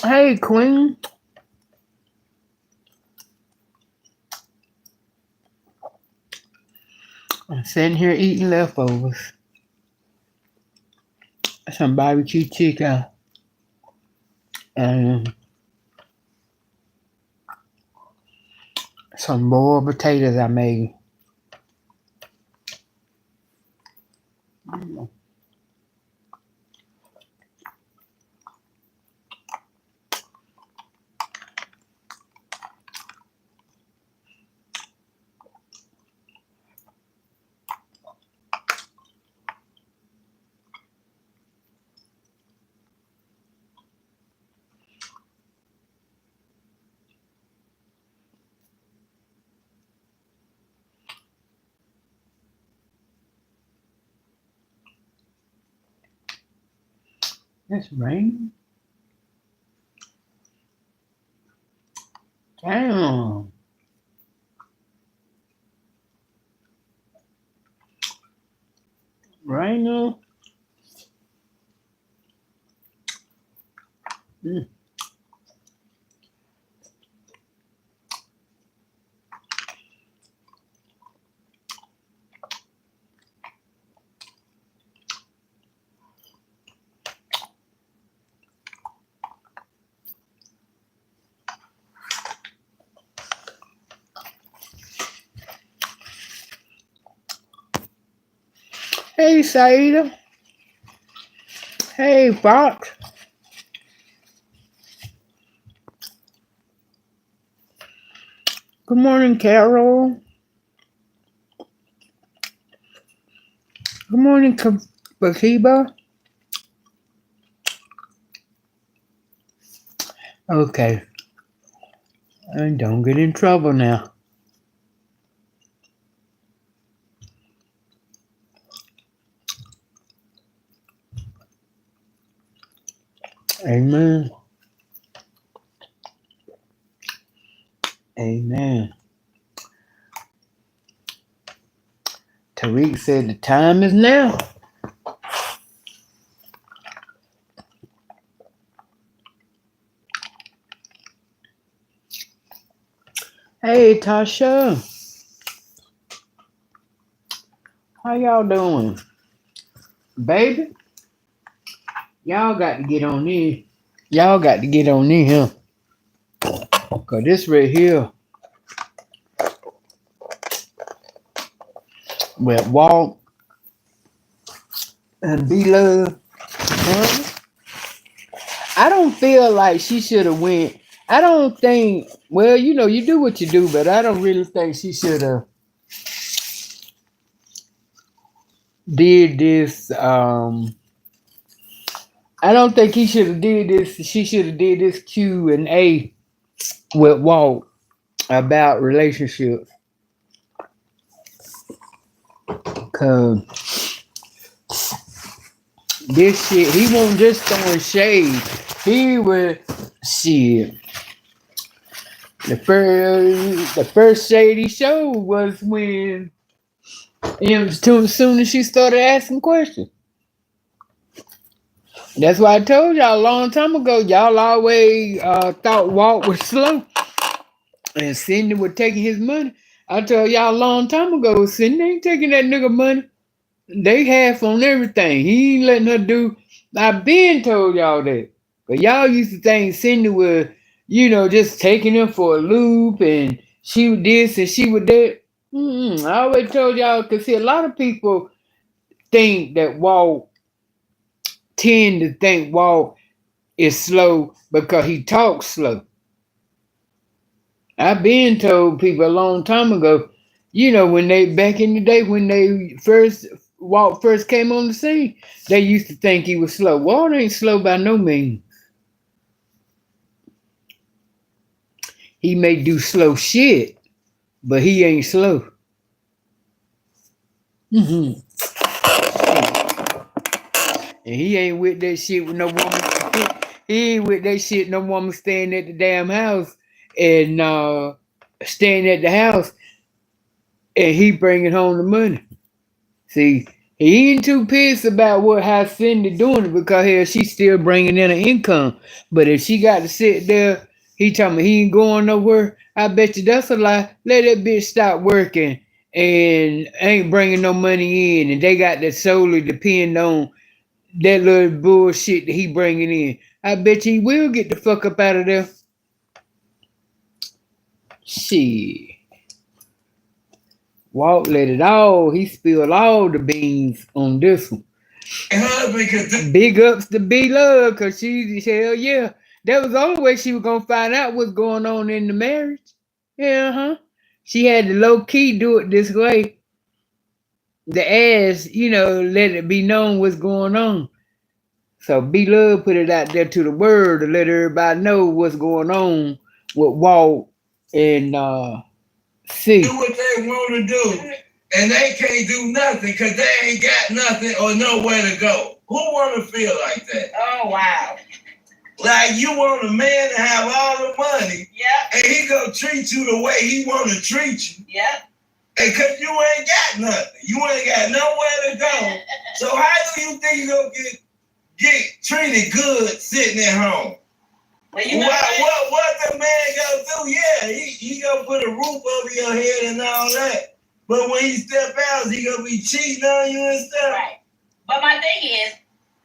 Hey, Queen. I'm sitting here eating leftovers. Some barbecue chicken and some boiled potatoes I made. It's raining. Damn. Raining. Mm. Hey, Saida. Hey, Fox. Good morning, Carol. Good morning, Bakiba. Okay. And don't get in trouble now. Amen. Amen. Tariq said the time is now. Hey, Tasha. How y'all doing? Baby, y'all got to get on this. Y'all got to get on this here. Because this right here with Walt and B-Love, I don't feel like she should have went. I don't think, well, you do what you do, but I don't really think she should have did this. I don't think he should have did this. She should have did this Q&A with Walt about relationships. Cause this shit, he wasn't just throwing shade. He was shit. The first shady show was when too soon as she started asking questions. That's why I told y'all a long time ago. Y'all always thought Walt was slow and Cindy was taking his money. I told y'all a long time ago, Cindy ain't taking that nigga money. They half on everything. He ain't letting her do. I been told y'all that. But y'all used to think Cindy was, just taking him for a loop and she was this and she was that. I always told y'all, because see, a lot of people think that tend to think Walt is slow because he talks slow. I've been told people a long time ago, when they back in the day when they first Walt first came on the scene, they used to think he was slow. Walt ain't slow by no means. He may do slow shit, but he ain't slow. hmm And he ain't with that shit with no woman. He ain't with that shit no woman staying at the damn house and staying at the house and he bringing home the money. See, he ain't too pissed about how Cindy doing it because hell, she's still bringing in an income. But if she got to sit there, he telling me he ain't going nowhere. I bet you that's a lie. Let that bitch stop working and ain't bringing no money in, and they got to solely depend on that little bullshit that he bringing in. I bet you he will get the fuck up out of there. Shit. Walt let it all. He spilled all the beans on this one. Big ups to B Love, because she hell yeah. That was the only way she was gonna find out what's going on in the marriage. Yeah, She had to low key do it this way. The ass, let it be known what's going on. So B Love put it out there to the world to let everybody know what's going on with Walt and C. Do what they want to do, and they can't do nothing because they ain't got nothing or nowhere to go. Who want to feel like that? Oh, wow. Like you want a man to have all the money, and he gonna treat you the way he want to treat you. And because you ain't got nothing, you ain't got nowhere to go. So how do you think you gonna get treated good sitting at home? Well, what the man gonna do? Yeah, he gonna put a roof over your head and all that. But when he step out, he gonna be cheating on you and stuff. Right. But my thing is,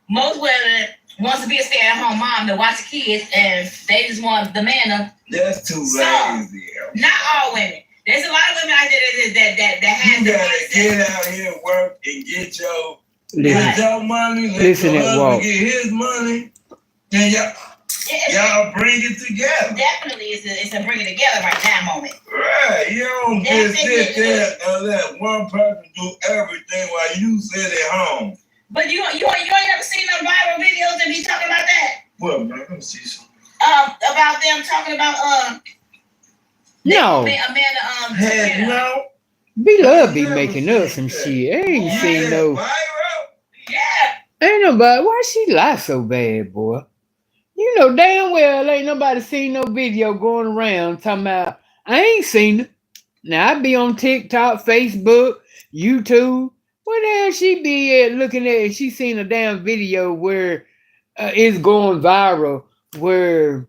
most women wants to be a stay-at-home mom to watch the kids, and they just want the man to. That's too lazy. Not all women. There's a lot of women out there that have. You gotta get out here, work, and get your money. Let your husband get his money, and y'all bring it together. Definitely, it's a bring it together right now moment. Right, you don't just sit there and let one person do everything while you sit at home. But you ain't never seen no viral videos that be talking about that. What, man? Let me see something. About them talking about no. Heck no. B Love be making up some shit. I ain't seen no. Viral? Yeah. Ain't nobody. Why she lie so bad, boy? You know damn well ain't nobody seen no video going around talking about. I ain't seen it. Now I be on TikTok, Facebook, YouTube. Where the hell she be at looking at? She seen a damn video where it's going viral. Where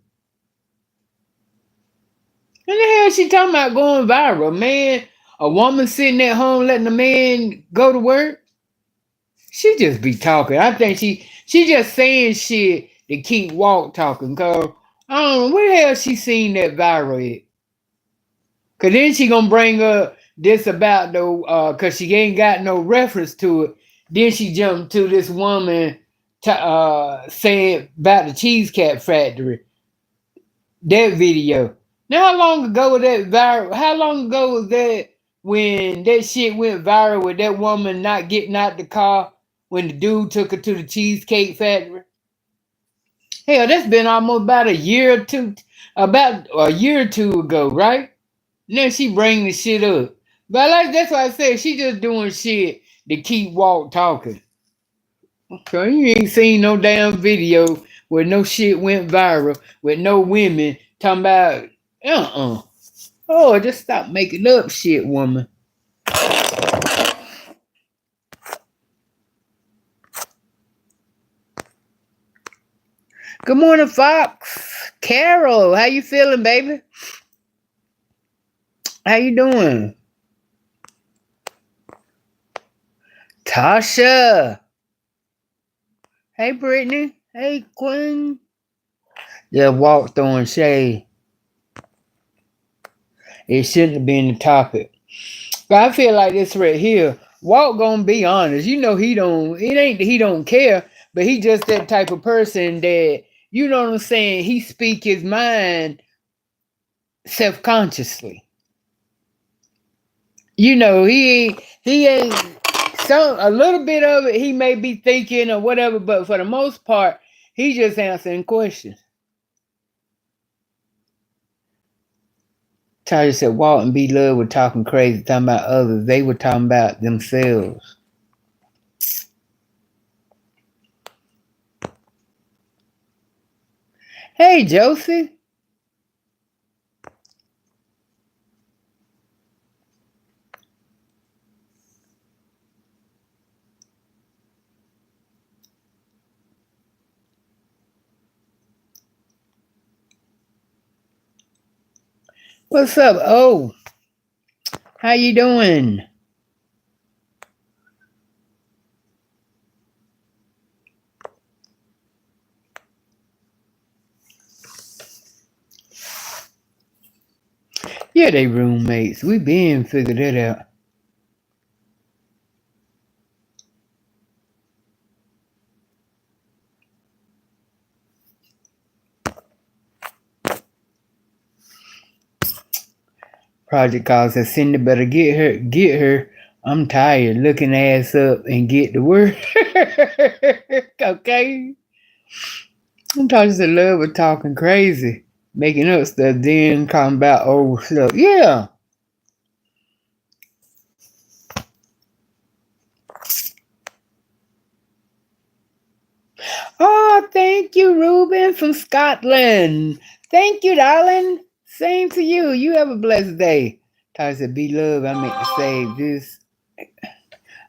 what the hell she talking about going viral? Man, a woman sitting at home letting a man go to work. She just be talking. I think she just saying shit to keep Walt talking. Cause I don't know where the hell she seen that viral at. Cause then she gonna bring up this about the cause she ain't got no reference to it. Then she jumped to this woman saying about the Cheesecake Factory. That video. Now how long ago was that viral? How long ago was that when that shit went viral with that woman not getting out the car when the dude took her to the Cheesecake Factory? Hell, that's been almost about a year or two ago, right? Now she bring the shit up. But that's why I said she just doing shit to keep Walt talking. Okay, you ain't seen no damn video where no shit went viral with no women talking about Uh-uh. Oh, just stop making up shit, woman. Good morning, Fox. Carol, how you feeling, baby? How you doing? Tasha. Hey, Brittany. Hey, Queen. Yeah, Walt throwing shade. It shouldn't have been the topic. But I feel like this right here, Walt gonna be honest. You know he don't, it ain't that he don't care, but he just that type of person that, you know what I'm saying, he speak his mind self-consciously. You know, he ain't some a little bit of it he may be thinking or whatever, but for the most part, he just answering questions. Tyler said Walt and B Love were talking crazy, talking about others. They were talking about themselves. Hey, Josie. What's up? Oh, how you doing? Yeah, they roommates. We been figured it out. Project calls says Cindy better get her. I'm tired. Looking ass up and get to work. Okay. I'm talking to love with talking crazy. Making up stuff, then talking about old stuff. Yeah. Oh, thank you, Ruben from Scotland. Thank you, darling. Same to you. You have a blessed day. Ty said, be love. I meant to say this.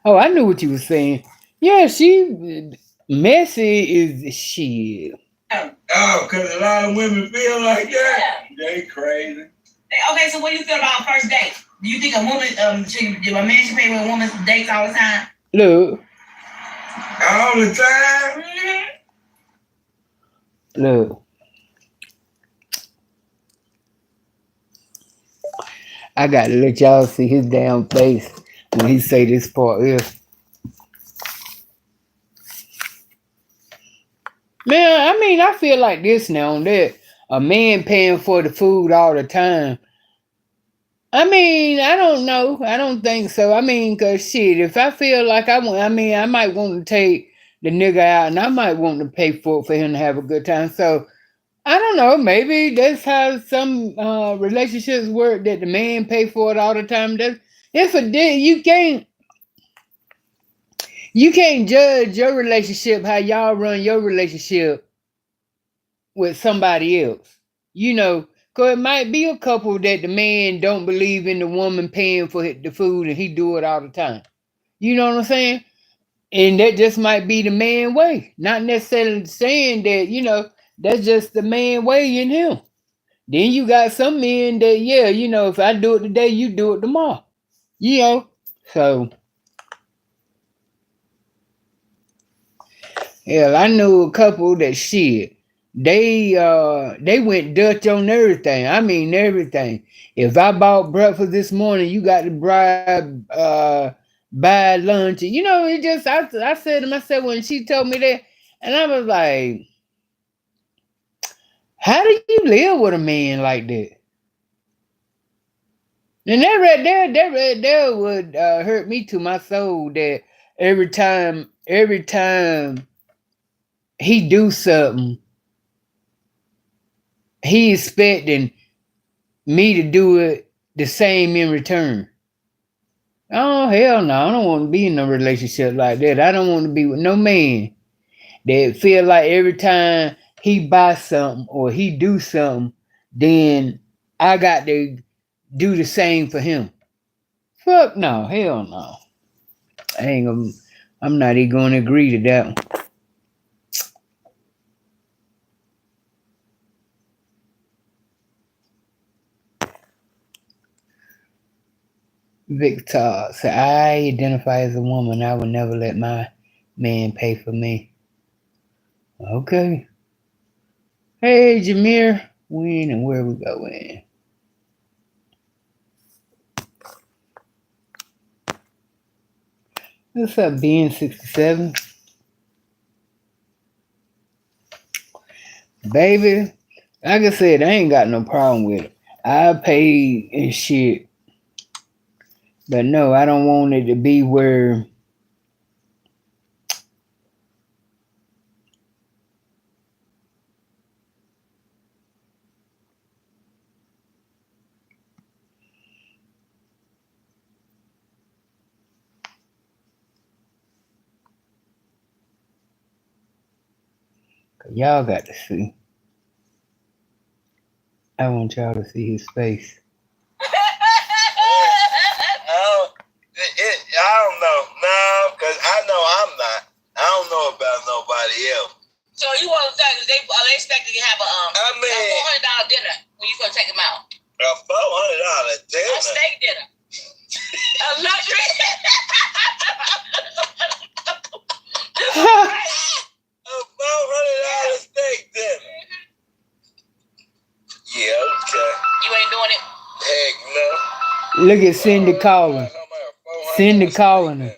Oh, I knew what you were saying. Yeah, she messy is she. Oh, because a lot of women feel like that? Yeah. They crazy. Okay, so what do you feel about first date? Do you think a woman, a man should pay for a woman's dates all the time? Look. All the time? Look. I gotta let y'all see his damn face when he say this part here. Man, I mean, I feel like this now that a man paying for the food all the time. I mean, I don't know. I don't think so. I mean, cause shit, if I feel like I might want to take the nigga out and I might want to pay for him to have a good time. So I don't know. Maybe that's how some relationships work. That the man pay for it all the time. That's it's a you can't judge your relationship how y'all run your relationship with somebody else. You know, cause it might be a couple that the man don't believe in the woman paying for the food and he do it all the time. You know what I'm saying? And that just might be the man way. Not necessarily saying that, that's just the man way in him. Then you got some men that, yeah, if I do it today, you do it tomorrow. You know? So, hell, I knew a couple that shit. They went Dutch on everything. I mean everything. If I bought breakfast this morning, you got to buy lunch. It just I said to myself when she told me that, and I was like, how do you live with a man like that? And that would hurt me to my soul that every time he do something, he expecting me to do it the same in return. Oh hell no, I don't want to be in a relationship like that. I don't want to be with no man that feel like every time he buy something or he do something, then I got to do the same for him. Fuck no, hell no. I ain't gonna, I'm not even gonna agree to that one. Victor said, I identify as a woman. I would never let my man pay for me. Okay. Hey, Jameer. When and where we going? What's up, Ben67? Baby, like I said, I ain't got no problem with it. I pay and shit. But no, I don't want it to be where y'all got to see. I want y'all to see his face. I don't know. No, because I know I'm not. I don't know about nobody else. So you want to say they expect you to have a $400 dinner when you gonna take them out? A $400 dinner? A steak dinner. A luxury. A $400 steak dinner. Yeah, okay. You ain't doing it? Heck no. Look at Cindy calling. Cindy calling her.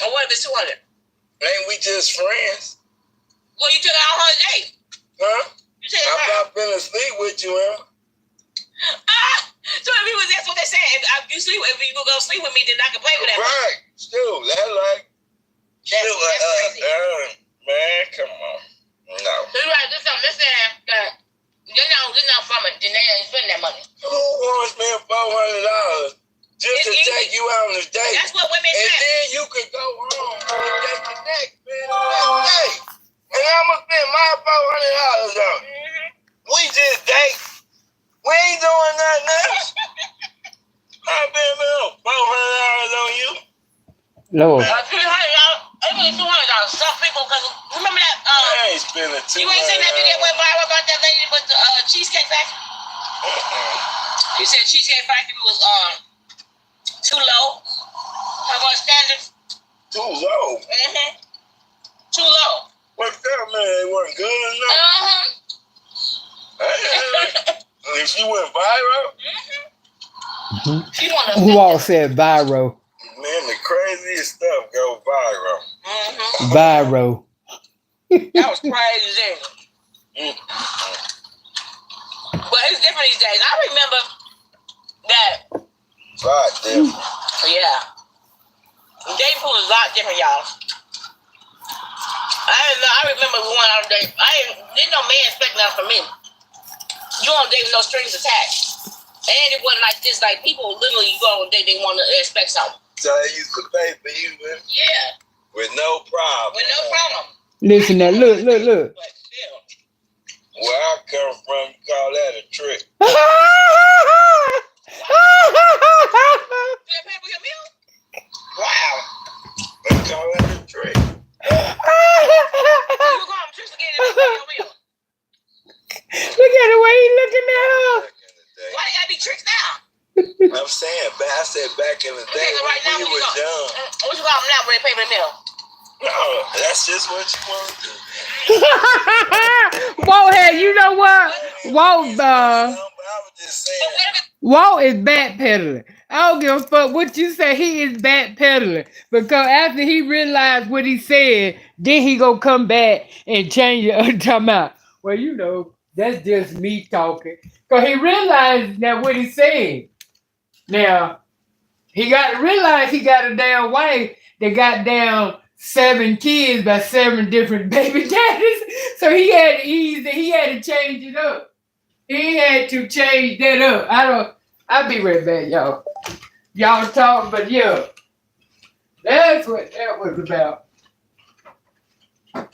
Oh, what if it's 200? Ain't we just friends? Well, you took out her date. Huh? You took I'm not finna sleep with you, Emma. So if he was, that's what they said. If you go sleep with me, then I can play with that. Right. Still, that's like. That's crazy. Man, come on. No. So you right, this something. They're saying that they're not from it. Then they ain't spending that money. Who wants to spend $400? Just to take you out on a date. That's what women say. And then you could go home and take the next man on that date. And I'm going to spend my $400 on it. We just date. We ain't doing nothing else. I spent $400 on you. Lord. $300. I mean, $200. Some people, because remember that? I ain't spending $200. You ain't seen that video went viral about that lady with the Cheesecake Factory? He said Cheesecake Factory was too low. How about standards? Too low? Mm-hmm. Too low. What that man? They weren't good enough? If she went viral? Mm-hmm. Who all said viral? Man, the craziest stuff go viral. Mm-hmm. Viral. That was crazy. But it's different these days. I remember that. Right, different. Yeah. Dating pool is a lot different, y'all. I remember going on a date. Didn't no man expect nothing from me. You on a date with no strings attached. And it wasn't like this. Like, people literally go on a date, they want to expect something. So they used to pay for you, man? Yeah. With no problem. With no problem. Listen now, look. But still. Where I come from, you call that a trick. Wow. They call that a trick. Look at the way he's looking at her. Why they gotta be tricks now? I'm saying, I said back in the day right when we was young. What you call them now when they pay for the meal? No, that's just what you want to do. Walt had, you know what? Walt is backpedaling. I don't give a fuck what you say. He is backpedaling because after he realized what he said, then he gonna come back and change it. Talking about, well, you know, that's just me talking. Cause he realized that what he said. Now he got to realize he got a damn wife that got down 7 kids by 7 different baby daddies. So he had to change it up. He had to change that up. I'll be right back, y'all. Y'all talk, but yeah. That's what that was about. I,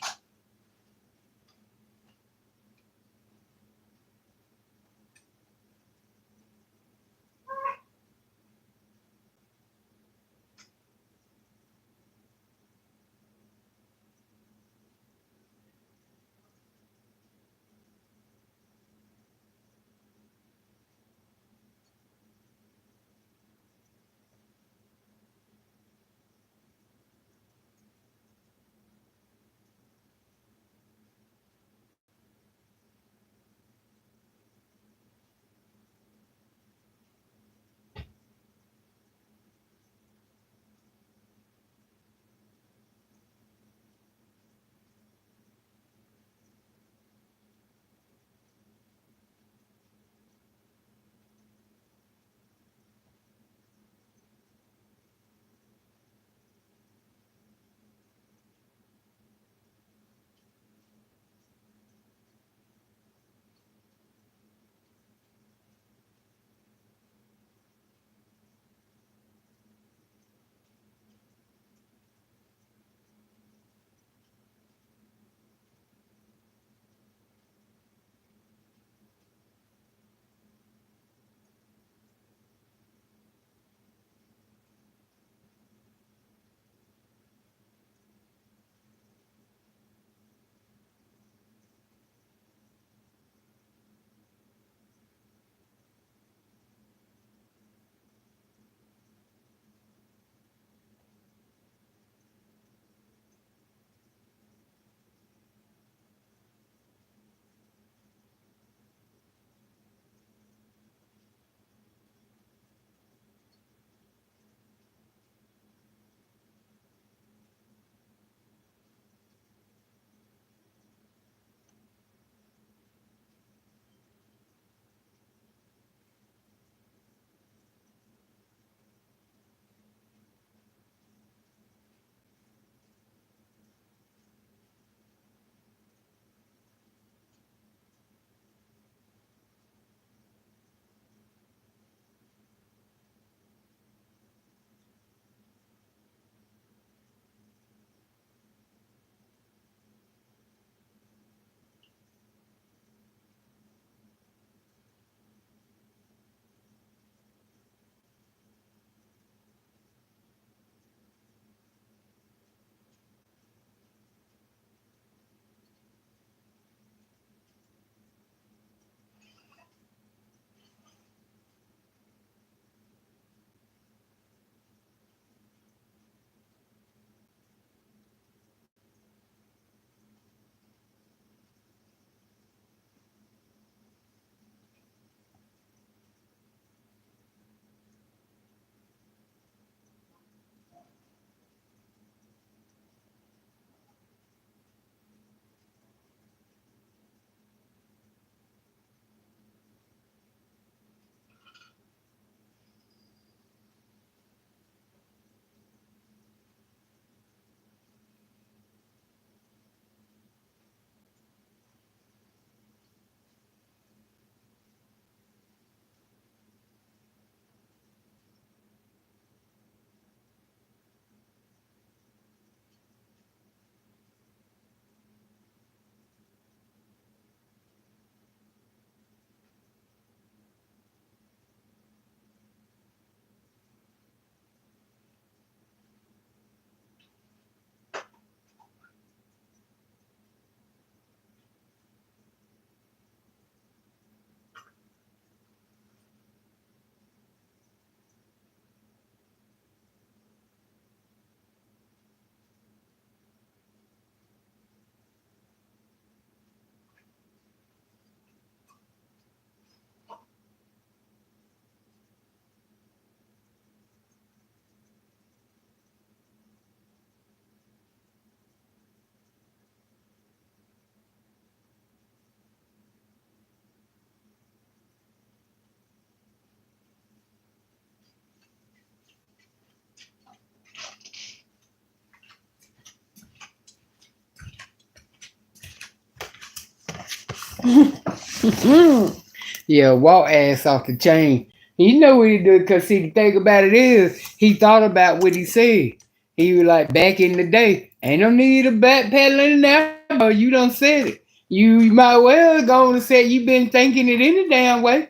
Yeah, Walt ass off the chain. He know what he did because see the thing about it is he thought about what he said. He was like back in the day, ain't no need of backpedaling now, bro. You done said it. You might well go and say you been thinking it any damn way.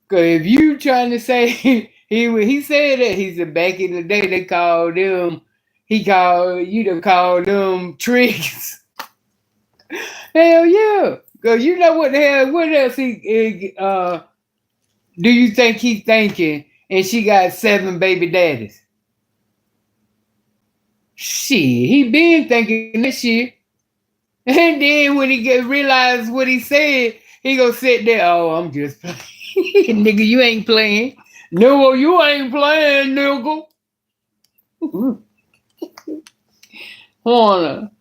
Cause if you trying to say he said that he said back in the day they called them he called you to call them tricks. Hell yeah. Cause you know what the hell what else do you think he's thinking? And she got 7 baby daddies. Shit, he been thinking that shit. And then when he get realize what he said, he gonna sit there. Oh, I'm just playing, nigga. You ain't playing. No, you ain't playing, nigga. Wanna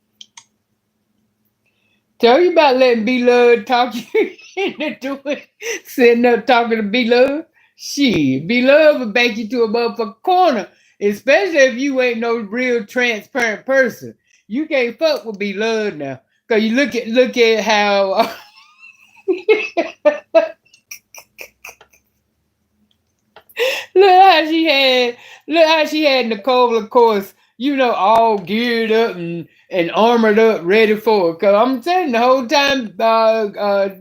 tell you about letting B Love talk you into it. Sitting up talking to B Love. Shit, B Love will back you to a motherfucking corner. Especially if you ain't no real transparent person. You can't fuck with B Love now. Cause you look at how look how she had Nicole, of course, all geared up and armored up, ready for it. Cause I'm telling you, the whole time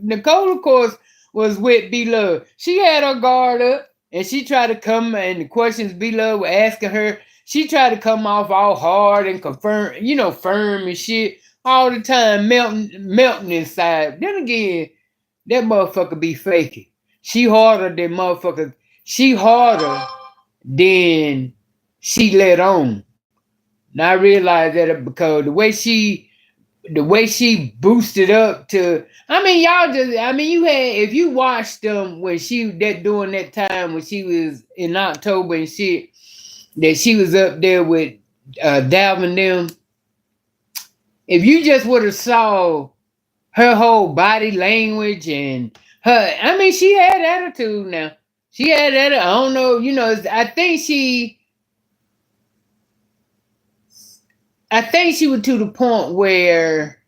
Nicole, of course, was with B Love. She had her guard up and she tried to come and the questions B Love were asking her, she tried to come off all hard and confirm, firm and shit all the time, melting inside. Then again, that motherfucker be faking. She harder than motherfucker. She harder than she let on. Now I realize that because the way she boosted up to. I mean, y'all just. I mean, you had if you watched them when she that during that time when she was in October and shit that she was up there with Dalvin them. If you just would have saw her whole body language and her, I mean, she had attitude now. She had attitude. I don't know, I think she was to the point where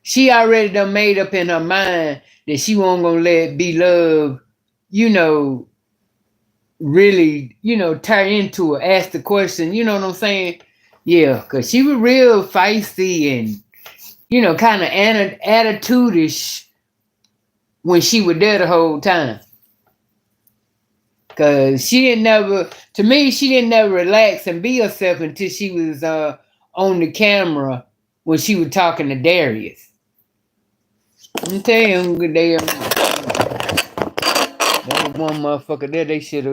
she already done made up in her mind that she wasn't gonna let be love, you know, really, turn into her, ask the question, you know what I'm saying? Yeah, because she was real feisty and, kind of attitude-ish when she was there the whole time. Cause she didn't never, to me, she didn't never relax and be herself until she was on the camera when she was talking to Darius. I'm telling you, there was one motherfucker there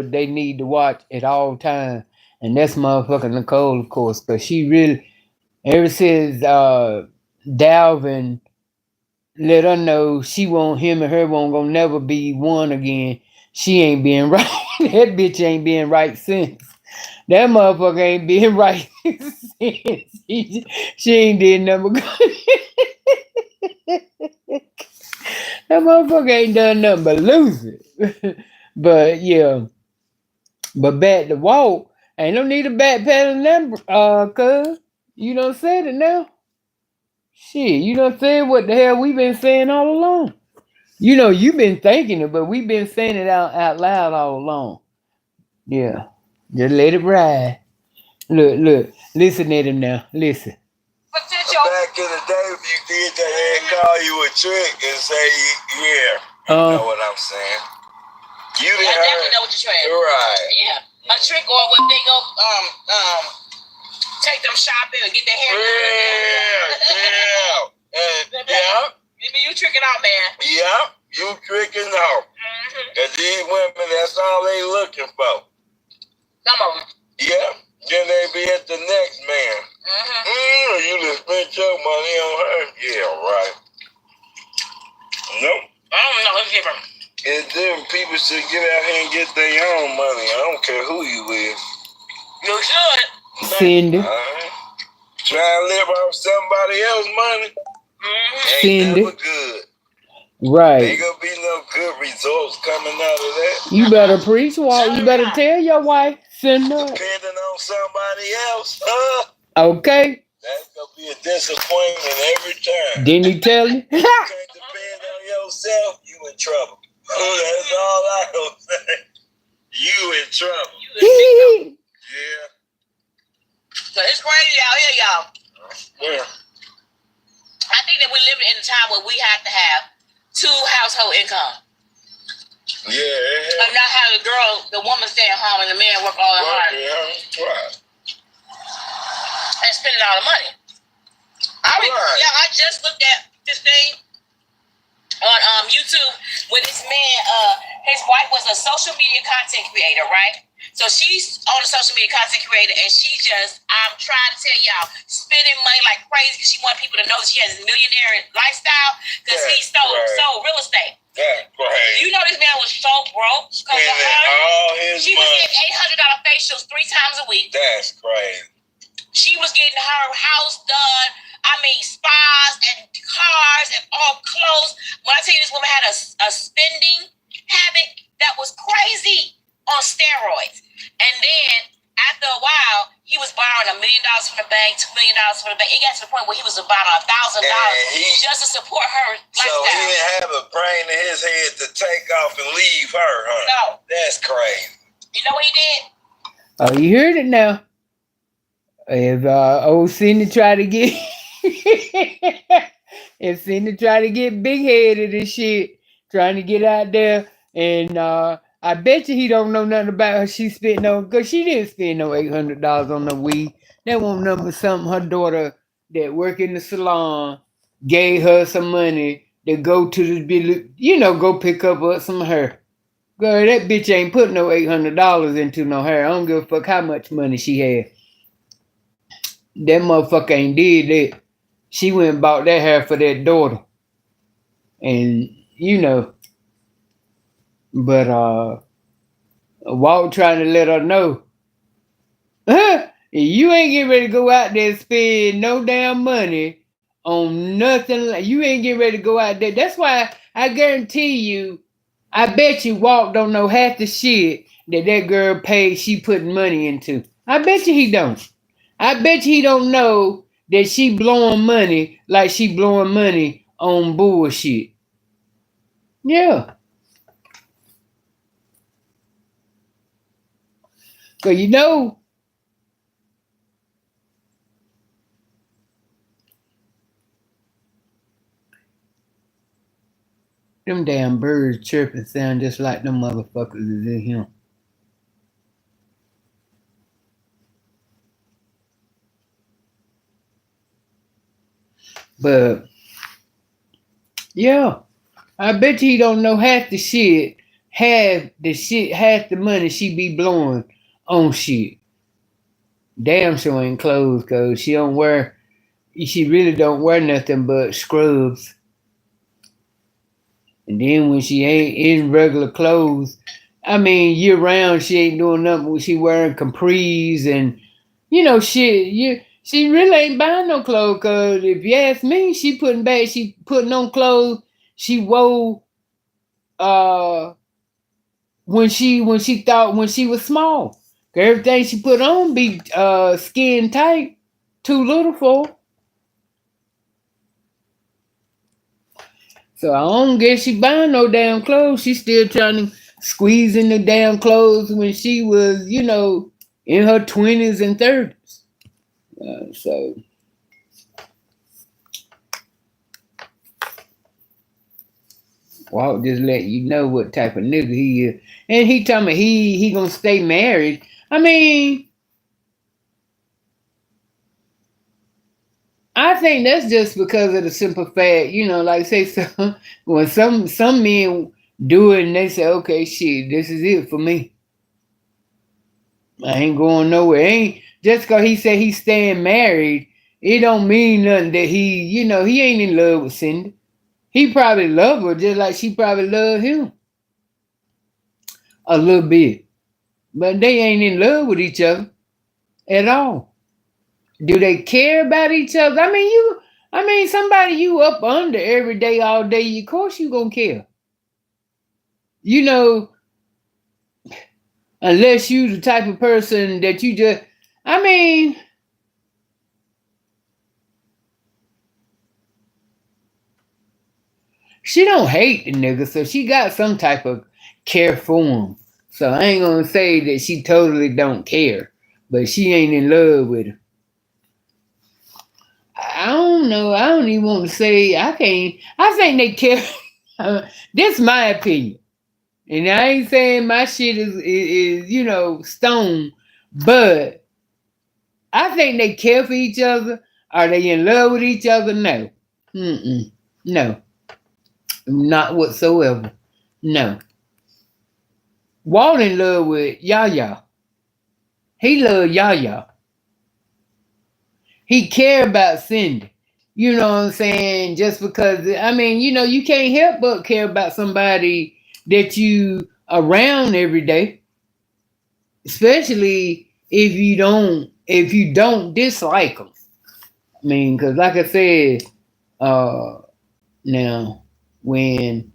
they need to watch at all times, and that's motherfucker Nicole, of course, cause she really ever since Dalvin let her know she won't him and her won't gonna never be one again. She ain't being right. That bitch ain't being right since. That motherfucker ain't being right since. She ain't did nothing but that motherfucker ain't done nothing but lose it. But yeah. But back to Walt, ain't no need to backpedal them, cuz. You done said it now. Shit, you done said what the hell we been saying all along. You've been thinking it, but we've been saying it out loud all along. Yeah. Just let it ride. Look. Listen at him now. Listen. Back in the day, if you did that, they'd call you a trick and say, yeah, you know what I'm saying. You didn't definitely know what you're saying. Right. Yeah. A trick or when they go take them shopping and get their hair. Yeah. You tricking out, man. Yeah. You tricking out. Cause these women, that's all they looking for. Some of them. Yeah. Then they be at the next man. You just spent your money on her. Yeah, right. Nope. I don't know. It's different. And then people should get out here and get their own money. I don't care who you with. You should. Cindy. Try and live off somebody else's money. Ain't never good. Right. Ain't gonna be no good results coming out of that. You better preach, Walt. You better tell your wife, Cindy. Depending on somebody else, Okay. That's gonna be a disappointment every time. Didn't he tell you? You can't yourself, you in trouble. That's all I can say. You in trouble. Yeah. So it's crazy out here, y'all. Yeah. I think that we're living in a time where we have to have 2 household income. Yeah. And not have the woman stay at home and the man work all the hard. Yeah, right. And spending all the money. I just looked at this thing on YouTube where this man, his wife was a social media content creator, right? So she's on a social media content creator, and she just, I'm trying to tell y'all, spending money like crazy because she wanted people to know that she has a millionaire lifestyle because he sold real estate. That's crazy. You know this man was so broke because of her. She was getting $800 facials 3 times a week. That's crazy. She was getting her house done. I mean, spas and cars and all clothes. When I tell you this woman had a spending habit that was crazy on steroids. And then after a while, he was borrowing $1 million from the bank, $2 million from the bank. It got to the point where he was borrowing $1,000 just to support her lifestyle. So he didn't have a brain in his head to take off and leave her, huh? No. That's crazy. You know what he did? Oh, you heard it now. If old Cindy try to get if Cindy try to get big headed and shit, trying to get out there, and I bet you he don't know nothing about her. She spent because she didn't spend no $800 on the weed. That wasn't something her daughter that work in the salon gave her some money to go to the go pick up some hair. Girl, that bitch ain't put no $800 into no hair. I don't give a fuck how much money she had. That motherfucker ain't did that. She went and bought that hair for that daughter. And, but Walt trying to let her know, you ain't getting ready to go out there and spend no damn money on nothing. You ain't getting ready to go out there. That's why I guarantee you, I bet you Walt don't know half the shit that girl paid she putting money into. I bet you he don't. I bet you he don't know that she blowing money like she blowing money on bullshit. Yeah. Cause them damn birds chirping sound just like them motherfuckers is in here. But yeah, I bet you he don't know half the money she be blowing on shit. Damn sure ain't clothes, cause she really don't wear nothing but scrubs. And then when she ain't in regular clothes, I mean year round she ain't doing nothing. She wearing capris and shit. She really ain't buying no clothes, cause if you ask me, she putting on clothes she wore when she was small. Everything she put on be skin tight, too little for her. So I don't guess she buying no damn clothes. She still trying to squeeze in the damn clothes when she was, in her 20s and 30s. So Walt just let you know what type of nigga he is. And he told me he gonna stay married. I mean, I think that's just because of the simple fact, like say when some men do it and they say, okay, shit, this is it for me. I ain't going nowhere. Ain't just cause he said he's staying married, it don't mean nothing that he ain't in love with Cindy. He probably love her just like she probably love him. A little bit. But they ain't in love with each other at all. Do they care about each other? I mean, somebody you up under every day, all day, of course you gonna care. Unless you the type of person that you just, I mean, She don't hate the nigga, so she got some type of care for him. So I ain't gonna say that she totally don't care, but she ain't in love with him. I don't know. I don't even want to say. I can't. I think they care. This my opinion, and I ain't saying my shit is stone, but I think they care for each other. Are they in love with each other? No. Mm-mm. No. Not whatsoever. No. Walt in love with Yaya. He love Yaya. He care about Cindy. You know what I'm saying? Just because you can't help but care about somebody that you around every day, especially if you don't dislike them. I mean, because like I said, now when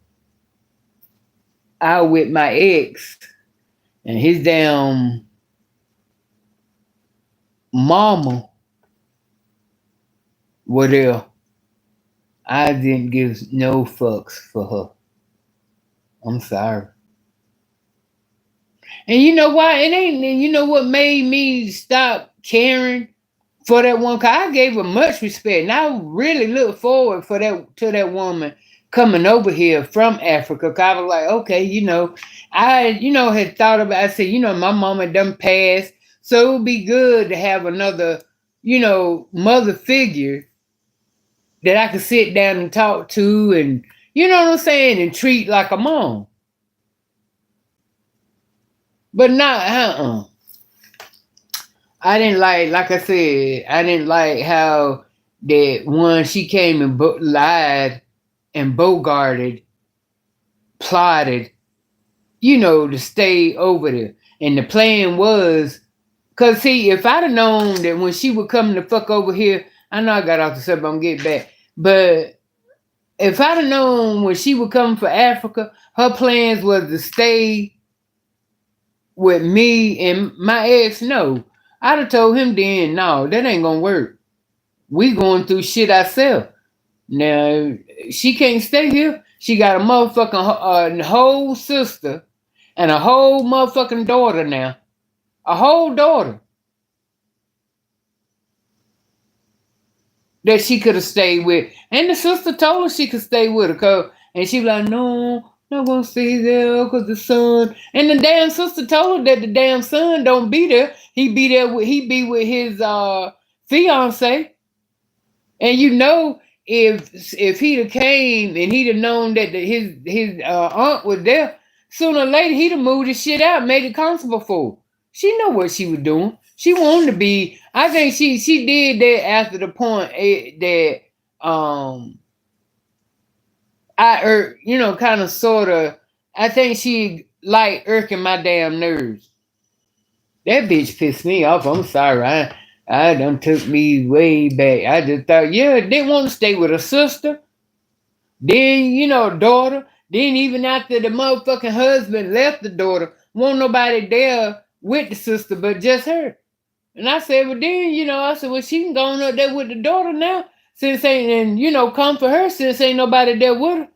I with my ex and his damn mama were there, I didn't give no fucks for her. I'm sorry. And you know why? It ain't. And you know what made me stop caring for that one? Cause I gave her much respect, and I really look forward for that woman coming over here from Africa. Cause I was like, okay, I had thought about. I said, my mama done passed, so it would be good to have another, mother figure that I could sit down and talk to, and you know what I'm saying, and treat like a mom. But not, I didn't like I said, I didn't like how that one she came and lied and bogarted, plotted, to stay over there. And the plan was, cause see, if I'd have known that when she would come the fuck over here, I know I got off the subject, I'm getting back, but if I'd have known when she would come for Africa, her plans was to stay with me and my ex. No, I'd have told him then, no, that ain't gonna work. We going through shit ourselves. Now, she can't stay here. She got a motherfucking whole sister and a whole motherfucking daughter now. A whole daughter that she could have stayed with. And the sister told her she could stay with her. And she was like, no, not gonna stay there because the son. And the damn sister told her that the damn son don't be there. He be with his fiance. And if he'd have came and he'd have known that his aunt was there, sooner or later he'd have moved his shit out, made it comfortable for her. She know what she was doing. She wanted to be. I think she did that after the point that kind of sort of. I think she like irking my damn nerves. That bitch pissed me off. I'm sorry. I done took me way back. I just thought, yeah, didn't want to stay with a sister. Then, daughter. Then even after the motherfucking husband left the daughter, won't nobody there with the sister but just her. And I said, well then, I said, well, she can go on up there with the daughter now. Since ain't, and come for her since ain't nobody there with her.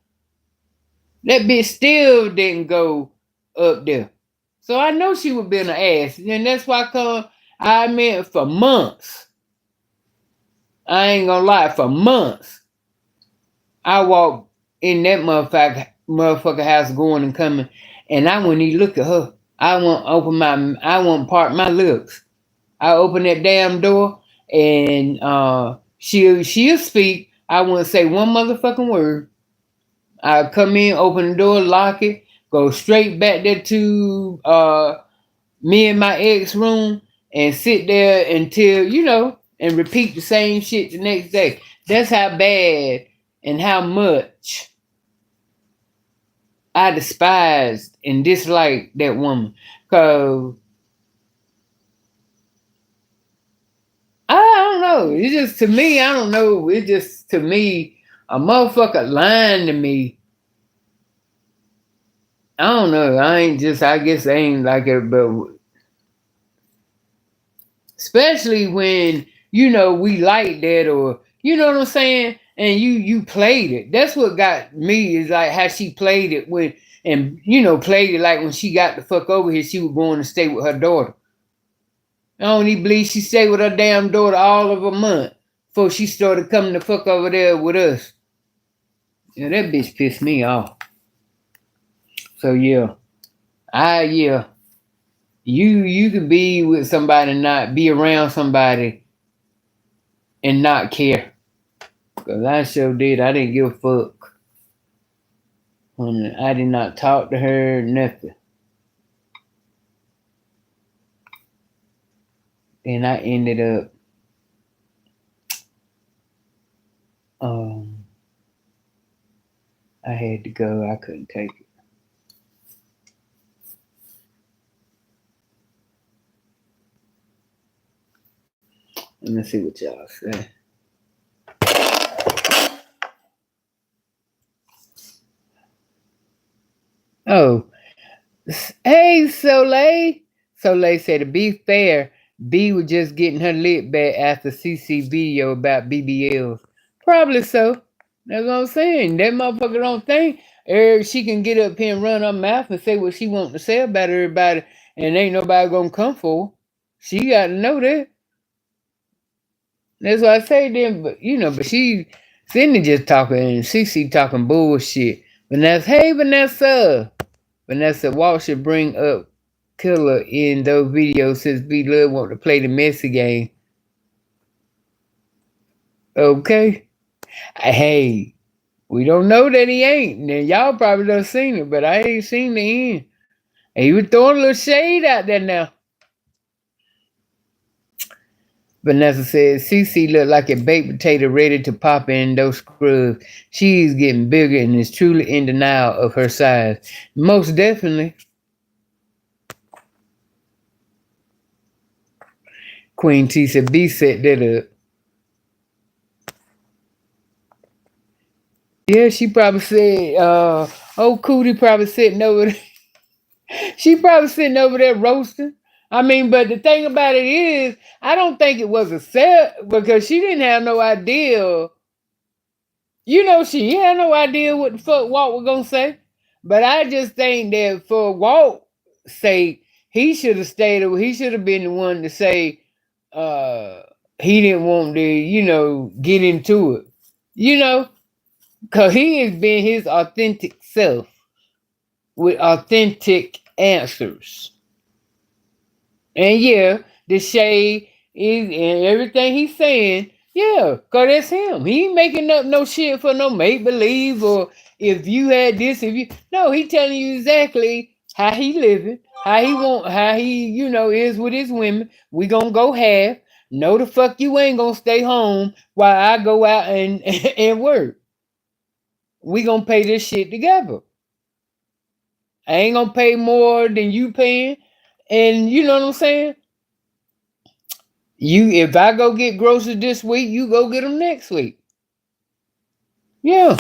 That bitch still didn't go up there. So I know she would be an ass. And that's why I meant for months. I ain't gonna lie, for months. I walked in that motherfucker house going and coming, and I wouldn't even look at her. I won't part my lips. I open that damn door and she'll speak. I wouldn't say one motherfucking word. I come in, open the door, lock it, go straight back there to me and my ex room and sit there until, and repeat the same shit the next day. That's how bad and how much I despised and disliked that woman. Cause I don't know. It's just to me, I don't know. It's just to me, a motherfucker lying to me. I don't know. I guess I ain't like it, but especially when, we like that or, you know what I'm saying? and you played it. That's what got me is like how she played it when and played it like when she got the fuck over here, she was going to stay with her daughter. I don't even believe she stayed with her damn daughter all of a month before she started coming the fuck over there with us. Yeah, that bitch pissed me off. So yeah, yeah. You can be with somebody and not be around somebody and not care. Cause I sure did. I didn't give a fuck. I did not talk to her, nothing. And I ended up I had to go. I couldn't take it. Let me see what y'all say. Oh, hey, Soleil. Soleil said, to be fair, B was just getting her lit back after CC video about BBLs. Probably so. That's what I'm saying. That motherfucker don't think she can get up here and run her mouth and say what she wants to say about everybody, and ain't nobody gonna come for her. She got to know that. That's what I say then, but but Cindy just talking and CC talking bullshit. Vanessa, hey Vanessa. Vanessa, Walt should bring up Killer in those videos since B Love want to play the messy game. Okay. Hey, we don't know that he ain't. Now y'all probably done seen it, but I ain't seen the end. And he was throwing a little shade out there now. Vanessa says, CC look like a baked potato ready to pop in those scrubs. She's getting bigger and is truly in denial of her size. Most definitely. Queen T said, B set that up. Yeah, she probably said, Cootie probably sitting over there. She probably sitting over there roasting. I mean, but the thing about it is, I don't think it was a set because she didn't have no idea. She had no idea what the fuck Walt was gonna say. But I just think that for Walt's sake, he should have stayed. He should have been the one to say he didn't want to, get into it. Because he has been his authentic self with authentic answers. And yeah, the shade is and everything he's saying, yeah, because that's him. He ain't making up no shit for no make-believe or if you had this, no, he telling you exactly how he living, how he, is with his women. We gonna go half. No, the fuck you ain't gonna stay home while I go out and and work. We gonna pay this shit together. I ain't gonna pay more than you paying. And you know what I'm saying? If I go get groceries this week, you go get them next week. Yeah.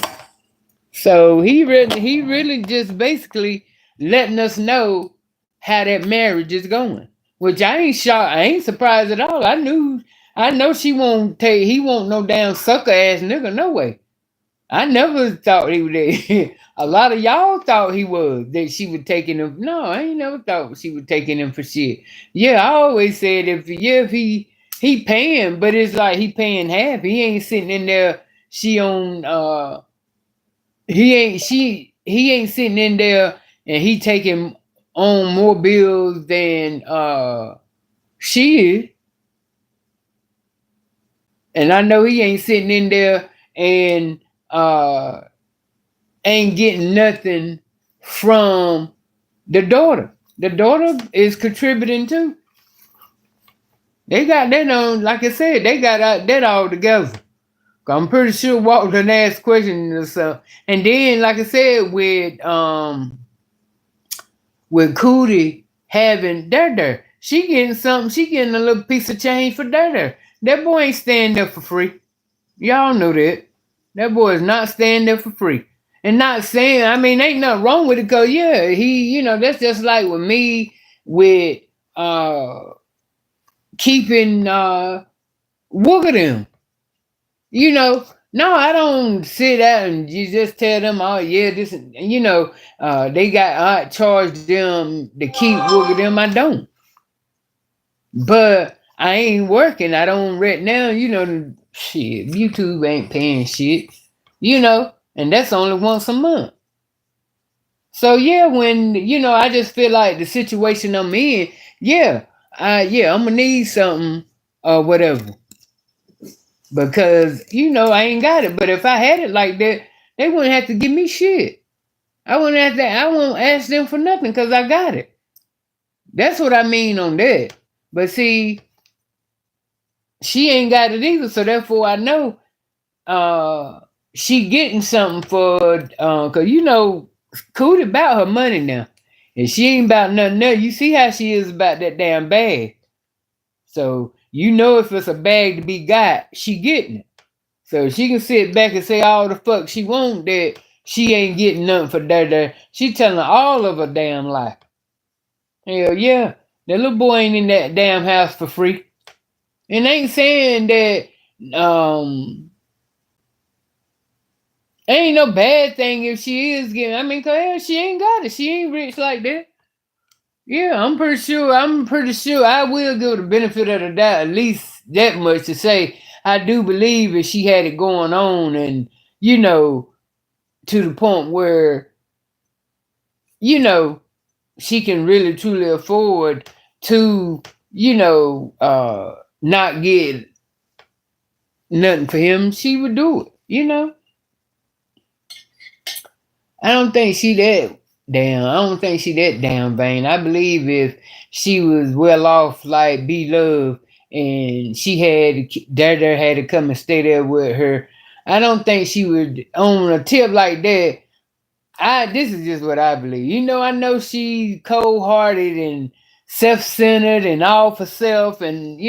So he really just basically letting us know how that marriage is going. Which I ain't shocked. I ain't surprised at all. I know he won't no damn sucker ass nigga, no way. I never thought he would. A lot of y'all thought he was that she was taking him. No, I ain't never thought she was taking him for shit. Yeah, I always said if he paying, but it's like he paying half. He ain't sitting in there. He ain't sitting in there and he taking on more bills than she is. And I know he ain't sitting in there and ain't getting nothing from the daughter. The daughter is contributing too. They got that on, like I said, they got that all together. I'm pretty sure Walt done ask questions or something. And then, like I said, with Cootie having Dare, she getting something. She getting a little piece of change for Dare. That boy ain't staying there for free. Y'all know that. That boy is not staying there for free. And not saying, I mean, ain't nothing wrong with it, because yeah, he, that's just like with me with keeping Wook of them. No, I don't sit out and you just tell them, oh yeah, this, they got I charge them to keep with them. I don't, but I ain't working. I don't right now. Shit. YouTube ain't paying shit. And that's only once a month. So yeah, when I just feel like the situation I'm in, yeah, I'm gonna need something or whatever because I ain't got it. But if I had it like that, they wouldn't have to give me shit. I wouldn't have to. I won't ask them for nothing because I got it. That's what I mean on that. But see, she ain't got it either, so therefore I know uh she getting something for cause Cootie about her money now. And she ain't about nothing else. You see how she is about that damn bag. So if it's a bag to be got, she getting it. So she can sit back and say all the fuck she want that she ain't getting nothing for that. She telling all of her damn life. Hell yeah. That little boy ain't in that damn house for free. And ain't saying that ain't no bad thing if she is getting. I mean, cause hell, she ain't got it. She ain't rich like that. Yeah, I'm pretty sure. I will give her the benefit of the doubt, at least that much to say I do believe if she had it going on, and to the point where she can really truly afford to not get nothing for him, she would do it. I don't think she that damn. I don't think she that damn vain. I believe if she was well off like B Love and she had Dada had to come and stay there with her, I don't think she would on a tip like that. This is just what I believe. I know she cold hearted and self centered and all for self and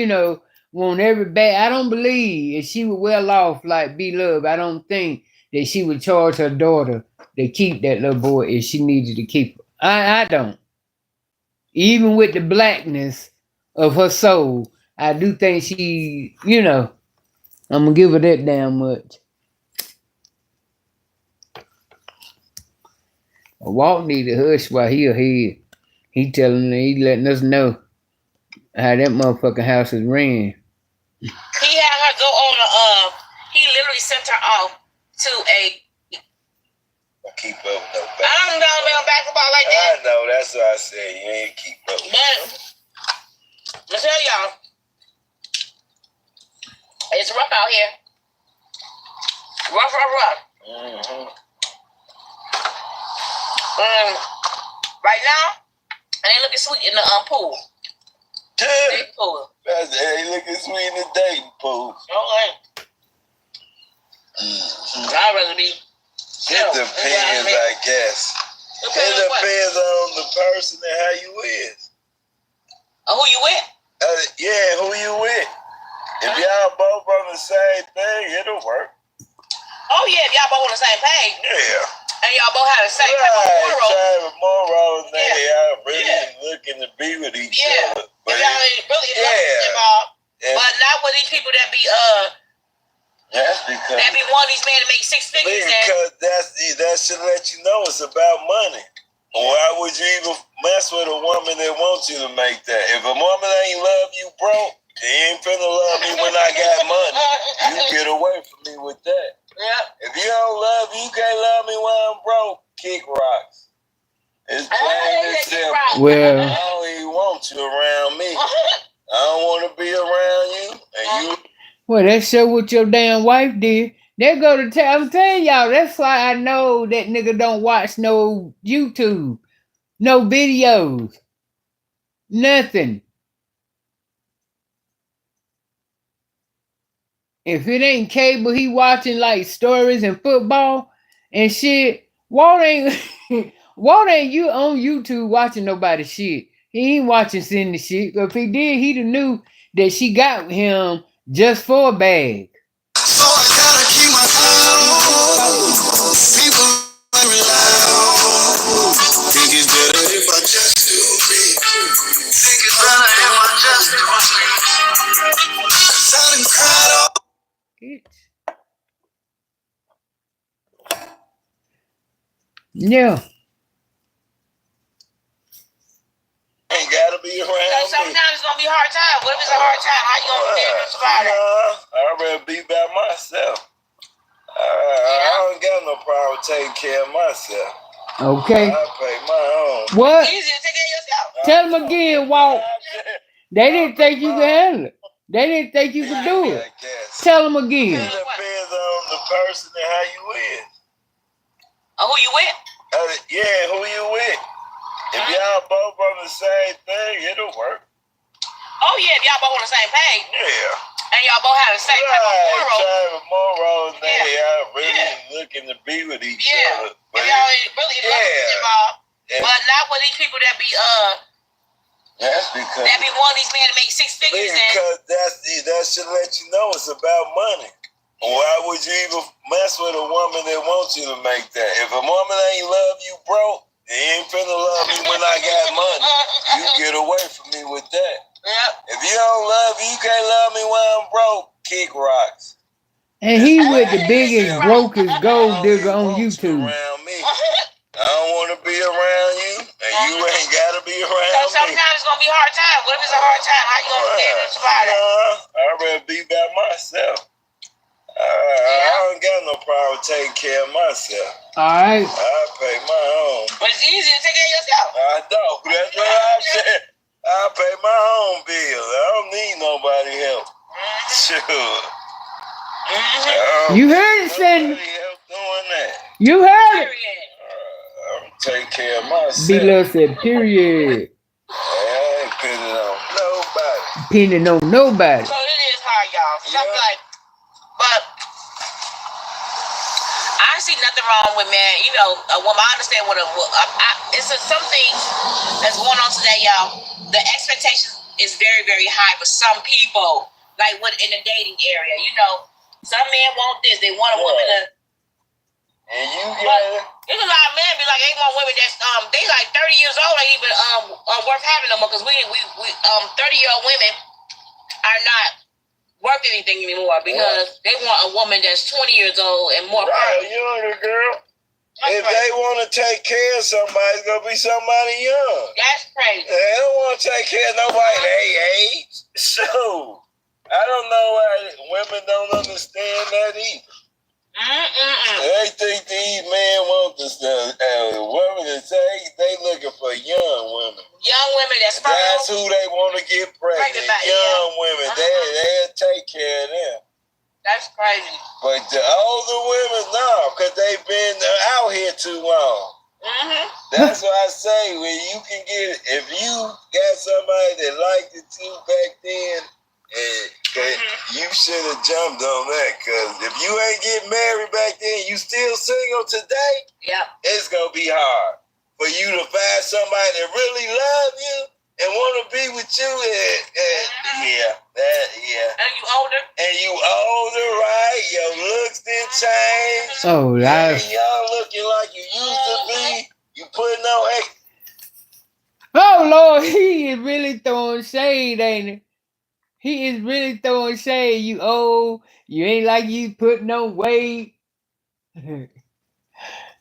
want every bad. I don't believe if she was well off like B Love, I don't think that she would charge her daughter to keep that little boy if she needed to keep her. I don't. Even with the blackness of her soul, I do think I'm gonna give her that damn much. Walt need to hush while he ahead. He letting us know how that motherfucking house is ran. He had her go on he literally sent her off to a keep up with no basketball. I don't know no basketball like that. I know, that's what I said. You ain't keep up with. But let's tell y'all, it's rough out here. Rough. Mm-hmm. Right now, and they looking sweet in the pool. They looking sweet in the dating pool. Okay. I'd rather be. It depends, I guess. It depends on the person and how you is. Who you with? Yeah, who you with. If y'all both on the same thing, it'll work. Oh yeah, if y'all both on the same page. Yeah. And y'all both have the same type of morals. Y'all really looking to be with each other. But y'all ain't really involved. But not with these people that be that's because that be one of these men to make six figures. Because that should let you know it's about money. Why would you even mess with a woman that wants you to make that? If a woman ain't love you broke, she ain't finna love me when I got money. You get away from me with that. Yeah. If you don't love me, you can't love me when I'm broke. Kick rocks. It's plain and simple. Well, I don't even want you around me. I don't want to be around you, and you. Well, that show what your damn wife did. They go to I'm telling y'all, that's why I know that nigga don't watch no YouTube, no videos, nothing. If it ain't cable, he watching like stories and football and shit. Walt ain't you on YouTube watching nobody shit. He ain't watching Cindy shit. If he did, he'd have knew that she got him just for a bag. So I gotta keep my cool. People rely on. Think it's better if I just do me. Think it's better if I just do me. 'Cause I done cried all. Yeah. Ain't gotta be around me. Sometimes it's gonna be a hard time. What if it's a hard time? How you gonna be able to survive it? I'd rather be by myself. I don't got no problem taking care of myself. Okay. I pay my own. What? It's easy to take care of yourself. Tell them again, Walt. They didn't think you could handle it. They didn't think you could do it. Tell them again. It depends on the person and how you with. Who you with? Yeah, who you with. If y'all both on the same thing, it'll work. Oh yeah, if y'all both on the same page. Yeah. And y'all both have the same type of morals. They are really looking to be with each other. But y'all really involved. But not with these people that be that's because that be wanting these men to make six figures. Because that should let you know it's about money. Why would you even mess with a woman that wants you to make that? If a woman ain't love you broke, they ain't finna love me when I got money. You get away from me with that. Yep. If you don't love me, you can't love me when I'm broke. Kick rocks. And he with the biggest, brokest gold digger on YouTube. Around me. I don't want to be around you, and you ain't got to be around me. Sometimes it's going to be a hard time. What if it's a hard time? How you going to be able to survive it? I'd rather be by myself. I don't got no problem taking care of myself. All right. I pay my own. But it's easy to take care of yourself. I know. That's what I said. I pay my own bills. I don't need nobody help. Sure. You heard it, Cindy. Help doing that. You heard it. I'm taking care of myself. B-Love said, period. I ain't depending on nobody. Depending on nobody. So it is hard, y'all. Something like, but I see nothing wrong with, man. You know, a woman. I understand what it's some things that's going on today, y'all. The expectation is very, very high for some people. Like in the dating area, you know, some men want this. They want a woman to. And you but there's a lot of men be like, they want women that's they like 30 years old, ain't even worth having no more, because we 30-year-old women are not worth anything anymore, because they want a woman that's 20 years old and more. Right, younger girl. If they want to take care of somebody, it's gonna be somebody young. That's crazy. They don't want to take care of nobody their age. So I don't know why women don't understand that either. They think these men want this women to say they looking for young women. Young women that's who they want to get pregnant. Young women, they'll take care of them. That's crazy. But the older women, no, because they've been out here too long. That's why I say, when you can get, if you got somebody that liked it too back then, you should have jumped on that, because if you ain't getting married back then, you still single today, it's going to be hard for you to find somebody that really love you and want to be with you. And you older, right? Your looks didn't change. Oh, life. Y'all looking like you used to be. You putting on egg. Oh, Lord, he is really throwing shade, ain't he? He is really throwing shade. You old. You ain't like you putting no weight.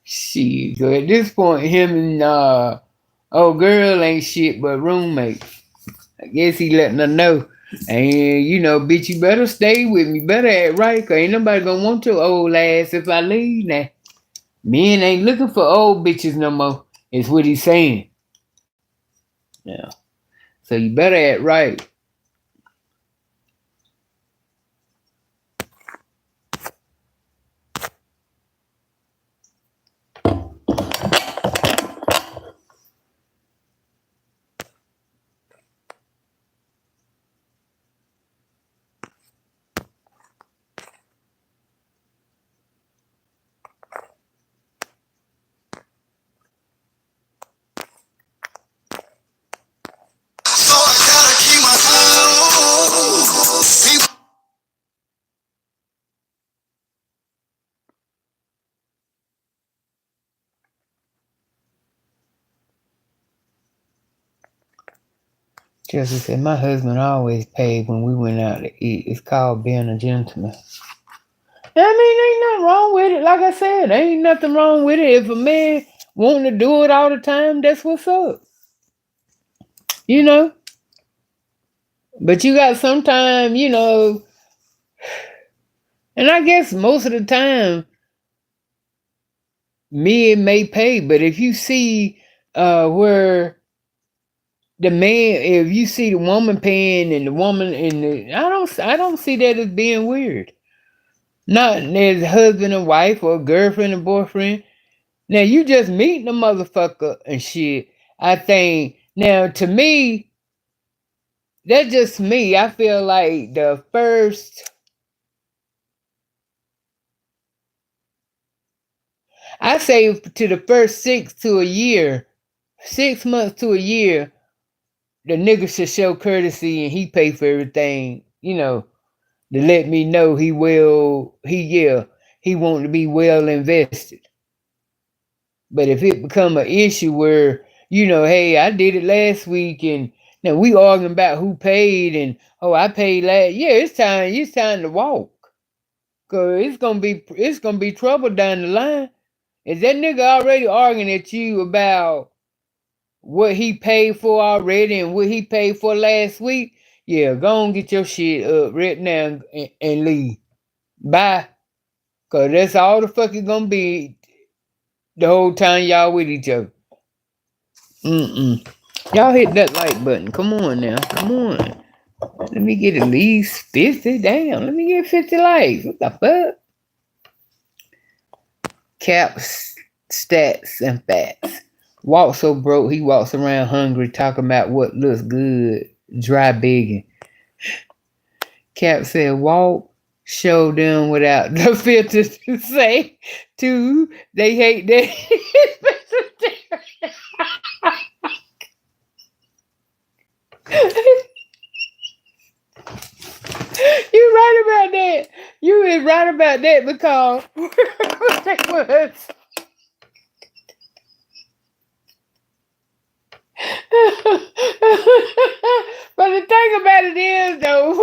Shit. So at this point, him and old girl ain't shit but roommates. I guess he letting her know. And, you know, bitch, you better stay with me. Better act right, because ain't nobody going to want your old ass if I leave now. Men ain't looking for old bitches no more, is what he's saying. Yeah. So you better act right. Jesse said, my husband always paid when we went out to eat. It's called being a gentleman. I mean, ain't nothing wrong with it. Like I said, ain't nothing wrong with it. If a man wanting to do it all the time, that's what's up. You know? But you got sometime, and I guess most of the time men may pay, but if you see where the man, if you see the woman paying and the woman and I don't see that as being weird. Not as husband and wife or girlfriend and boyfriend. Now you just meeting a motherfucker and shit. I think now to me, that's just me. I feel like I say to the first 6 months to a year, the nigga should show courtesy and he pay for everything, to let me know he want to be well invested. But if it become an issue where, hey, I did it last week and now we arguing about who paid and I paid last, yeah, it's time to walk. Cause it's gonna be trouble down the line. Is that nigga already arguing at you about what he paid for already and what he paid for last week? Yeah, go on get your shit up right now and leave. Bye. Cause that's all the fuck it's gonna be the whole time y'all with each other. Y'all hit that like button. Come on now. Come on. Let me get at least 50. Damn. Let me get 50 likes. What the fuck? Caps, stats, and facts. Walt so broke he walks around hungry talking about what looks good. Dry begging. Cap said Walt showed them without the filter to say to they hate that. You right about that. You is right about that because that was. But the thing about it is, though,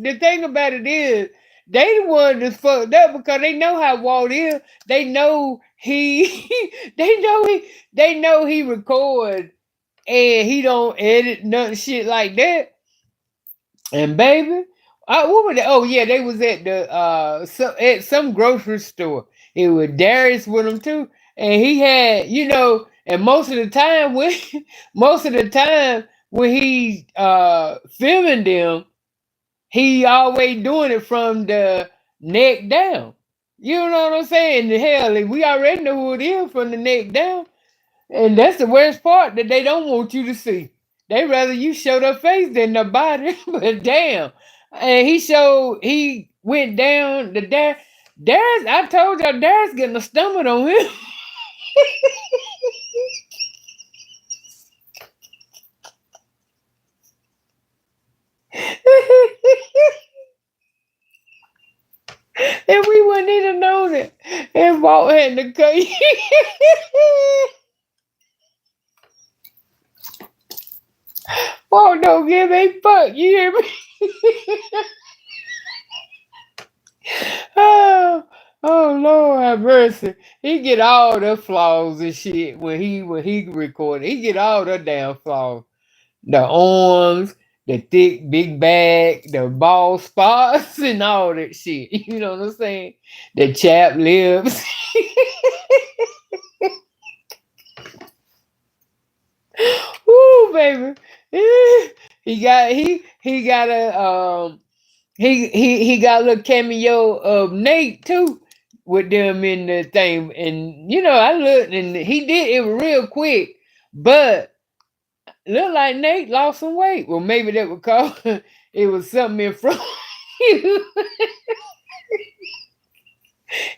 the thing about it is, they the one that's fucked up because they know how Walt is. They know he, they know he record and he don't edit nothing shit like that. And baby, what were they? Oh yeah, they was at the at some grocery store. It was Darius with them too, and he had and most of the time when he filming them, he always doing it from the neck down. You know what I'm saying? The hell, we already know who it is from the neck down. And that's the worst part that they don't want you to see. They rather you show their face than their body. But damn. And he went down the Darius, I told y'all Darius getting a stomach on him. And we wouldn't even know that. And Walt had to cut. Walt don't give a fuck. You hear me? Oh, Lord have mercy. He get all the flaws and shit when he record. He get all the damn flaws. The arms, the thick big back, the bald spots, and all that shit. You know what I'm saying? The chapped lips. Woo, baby. He got a he got a little cameo of Nate too with them in the thing, and I looked and he did it real quick, but looked like Nate lost some weight. Well, maybe that would cause it was something in front.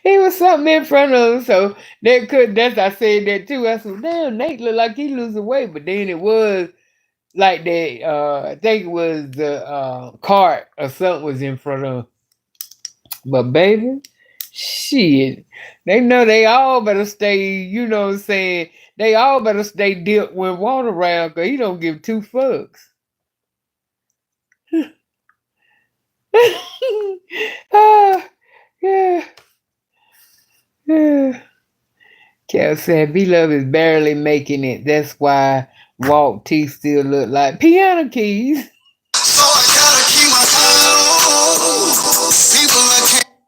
He was something in front of him, so I said that too. I said, damn, Nate looked like he losing weight, but then it was like that. I think it was the cart or something was in front of him. But baby, shit, they know they all better stay, you know what I'm saying? They all better stay dipped when water around because he don't give two fucks. Ah, yeah, yeah. Cal said B-Love is barely making it. That's why Walt teeth still look like piano keys. So I gotta keep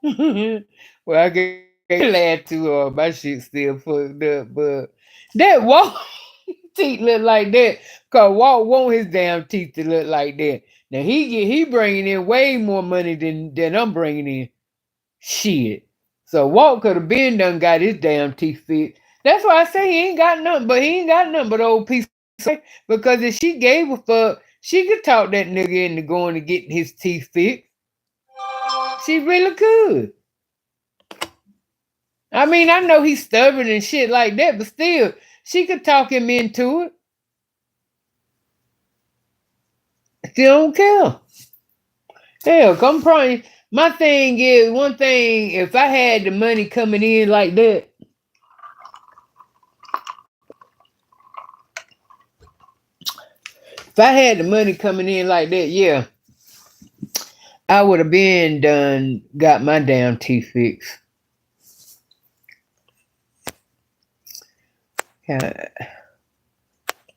my people. Well, I get glad to my shit still fucked up, but that Walt teeth look like that. Cause Walt want his damn teeth to look like that. Now he bringing in way more money than I'm bringing in. Shit. So Walt could have been done got his damn teeth fixed. That's why I say he ain't got nothing, but he ain't got nothing but old piece of because if she gave a fuck, she could talk that nigga into going to get his teeth fixed. She really could. I mean, I know he's stubborn and shit like that, but still, she could talk him into it. Still don't care. Hell, come probably. My thing is, one thing, if I had the money coming in like that, if I had the money coming in like that, yeah, I would have been done, got my damn teeth fixed.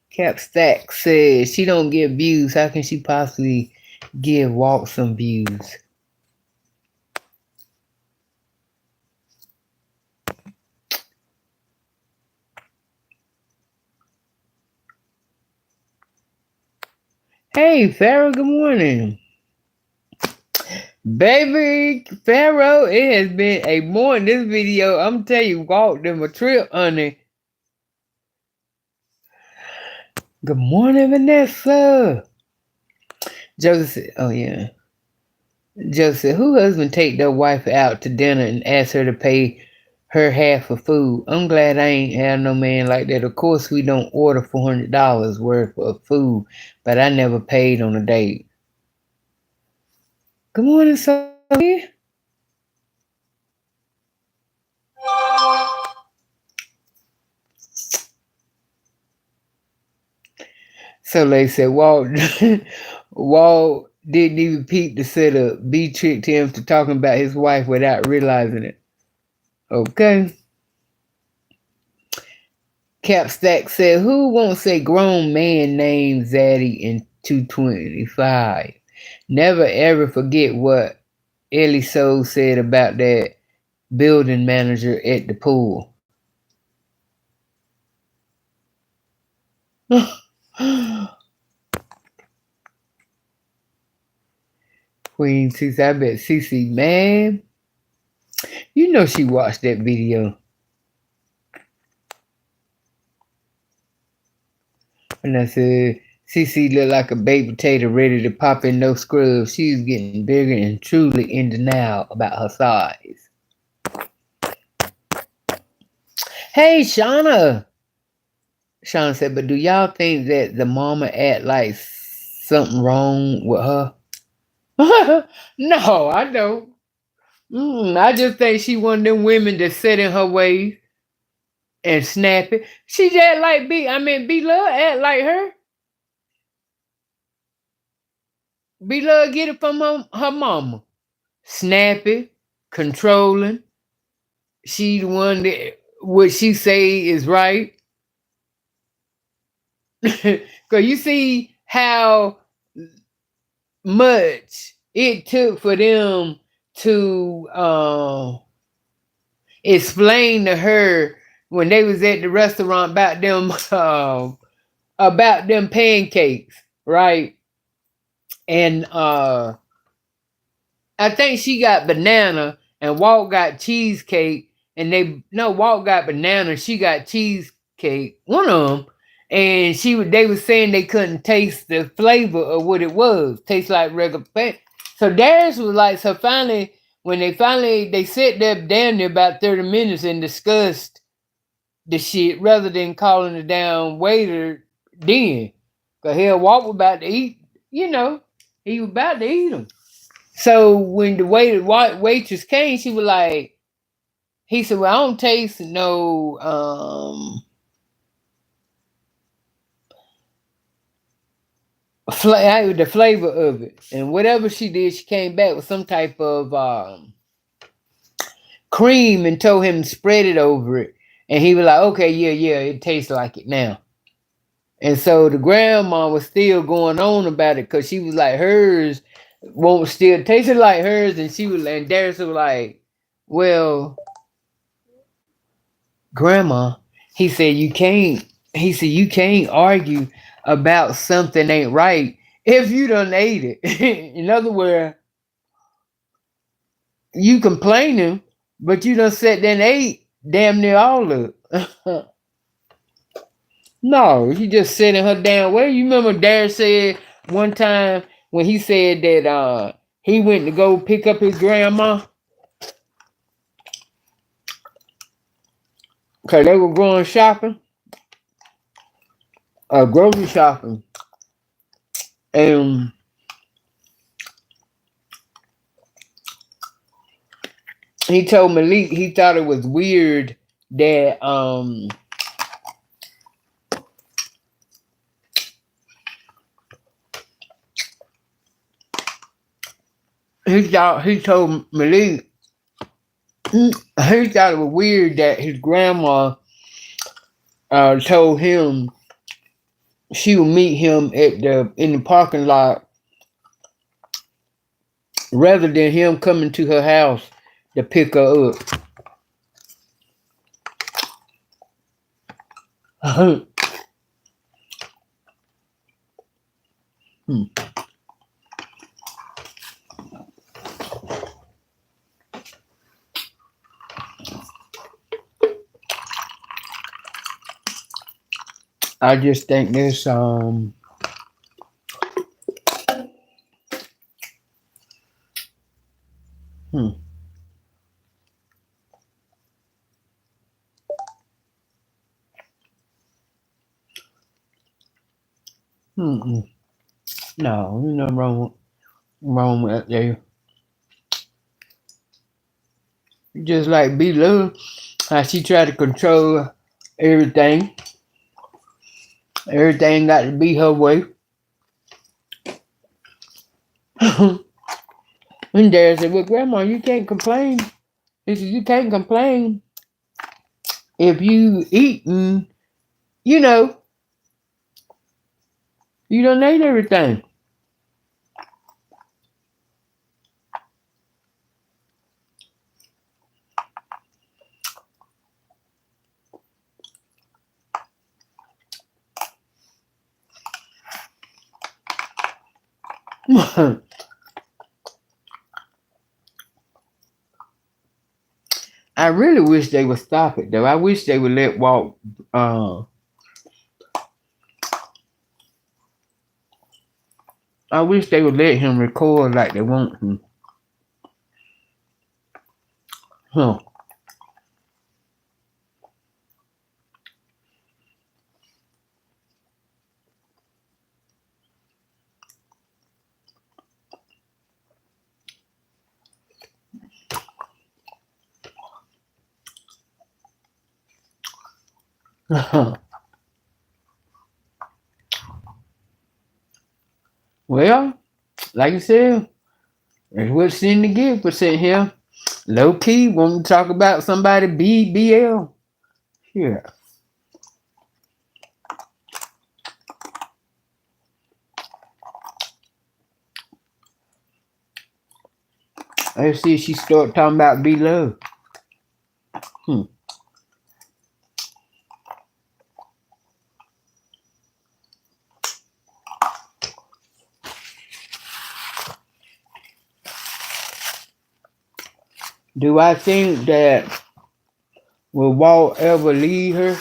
Cap Stack says she don't get views. How can she possibly give Walt some views? Hey, Pharaoh, good morning. Baby Pharaoh, it has been a morning. This video, I'm telling you, Walt them a trip, honey. Good morning, Vanessa. Joseph, oh yeah. Joseph, who husband take their wife out to dinner and ask her to pay her half of food? I'm glad I ain't have no man like that. Of course, we don't order $400 worth of food, but I never paid on a date. Good morning, Sophie. So they said Walt didn't even peep the setup. B tricked him to talking about his wife without realizing it. Okay. Cap Stack said, who won't say grown man named Zaddy in 225? Never ever forget what Ellie Soul said about that building manager at the pool. Queen Cece, I bet Cece, man. You know she watched that video. And I said, Cece looked like a baked potato ready to pop in no scrubs. She's getting bigger and truly in denial about her size. Hey, Shauna. Shauna said, but do y'all think that the mama act like something wrong with her? No, I don't. I just think she one of them women that set in her ways and snap it. She just like B-Love act like her. B-Love get it from her mama. Snappy, controlling. She the one that what she say is right. Cause you see how much it took for them to explain to her when they was at the restaurant about them pancakes, right? And I think she got banana and Walt got cheesecake, and Walt got banana, she got cheesecake, one of them, and they was saying they couldn't taste the flavor of what it was, tastes like regular pan. So theirs was like, so finally, when they sat there down there about 30 minutes and discussed the shit rather than calling the down waiter then. Cause hell, Walt was about to eat, he was about to eat them. So when the waitress came, she was like, he said, well, I don't taste no the flavor of it. And whatever she did, she came back with some type of cream and told him to spread it over it. And he was like, okay, yeah, it tastes like it now. And so the grandma was still going on about it because she was like, hers won't still taste it like hers. And she was, and Darius was like, well, grandma, he said, you can't argue about something ain't right if you done ate it. In other words, you complaining, but you done sat there and ate damn near all of it. No, he just sitting her down. Well, you remember Darius said one time when he said that he went to go pick up his grandma because they were going shopping, grocery shopping, and he told Malik he thought it was weird that he told Malik he thought it was weird that his grandma told him she would meet him in the parking lot rather than him coming to her house to pick her up. I just think this hmm, no, there's nothing wrong with that there. Just like B Love, how she tried to control everything. Everything got to be her way. And Dad said, well, Grandma, you can't complain. He said, you can't complain if you eating, you know, you done ate everything. I really wish they would stop it, though. I wish they would let Walt, I wish they would let him record like they want him. Huh. Well, like I said, that's what Sin to give for sitting here. Low key, want to talk about somebody BBL. Yeah. Let's see if she start talking about B Love. Do I think that will Walt ever leave her?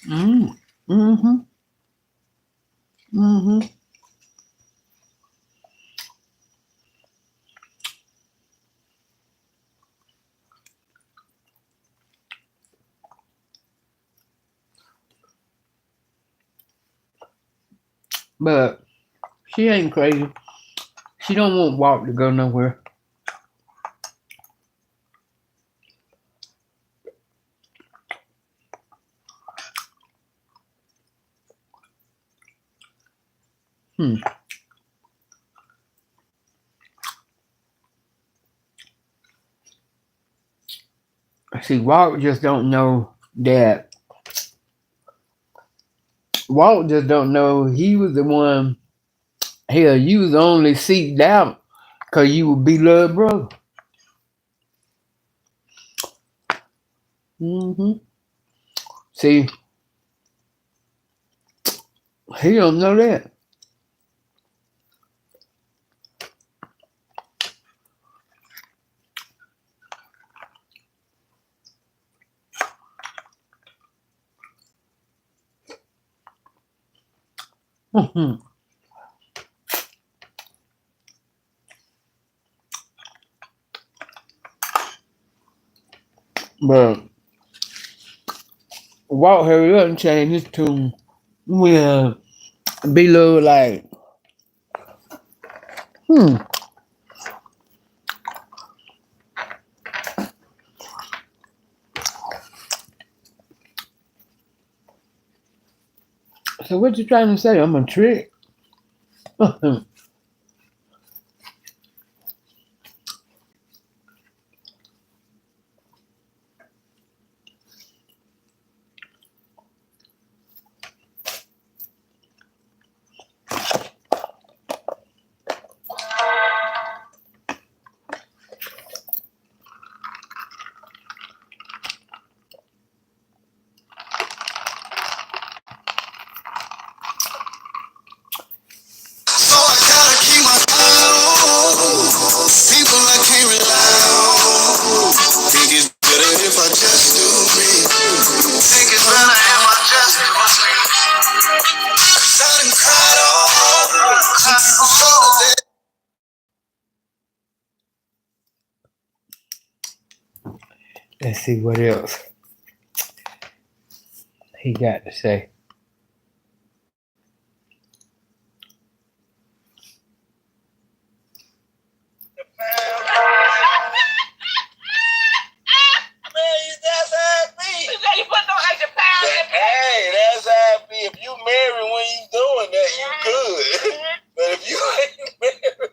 Mm-hmm. But she ain't crazy. She don't want Walt to go nowhere. See, Walt just don't know that. Walt just don't know he was the one. Hell, you was only seeked out because you were beloved brother. Mm-hmm. See, he don't know that. Mhm. But Walt hurry up and change his tune. Well, beloved like, hmm. So what you trying to say? I'm a trick? So I gotta keep my eye on people I can't rely on. Think it's better if I just do me. Think it's better if I just do me. 'Cause I done cried all so that Let's see what else he got to say. that's how it be. You put no extra pounds in there. Hey, that's how it be. If you married when you doing that, you good. But if you ain't married,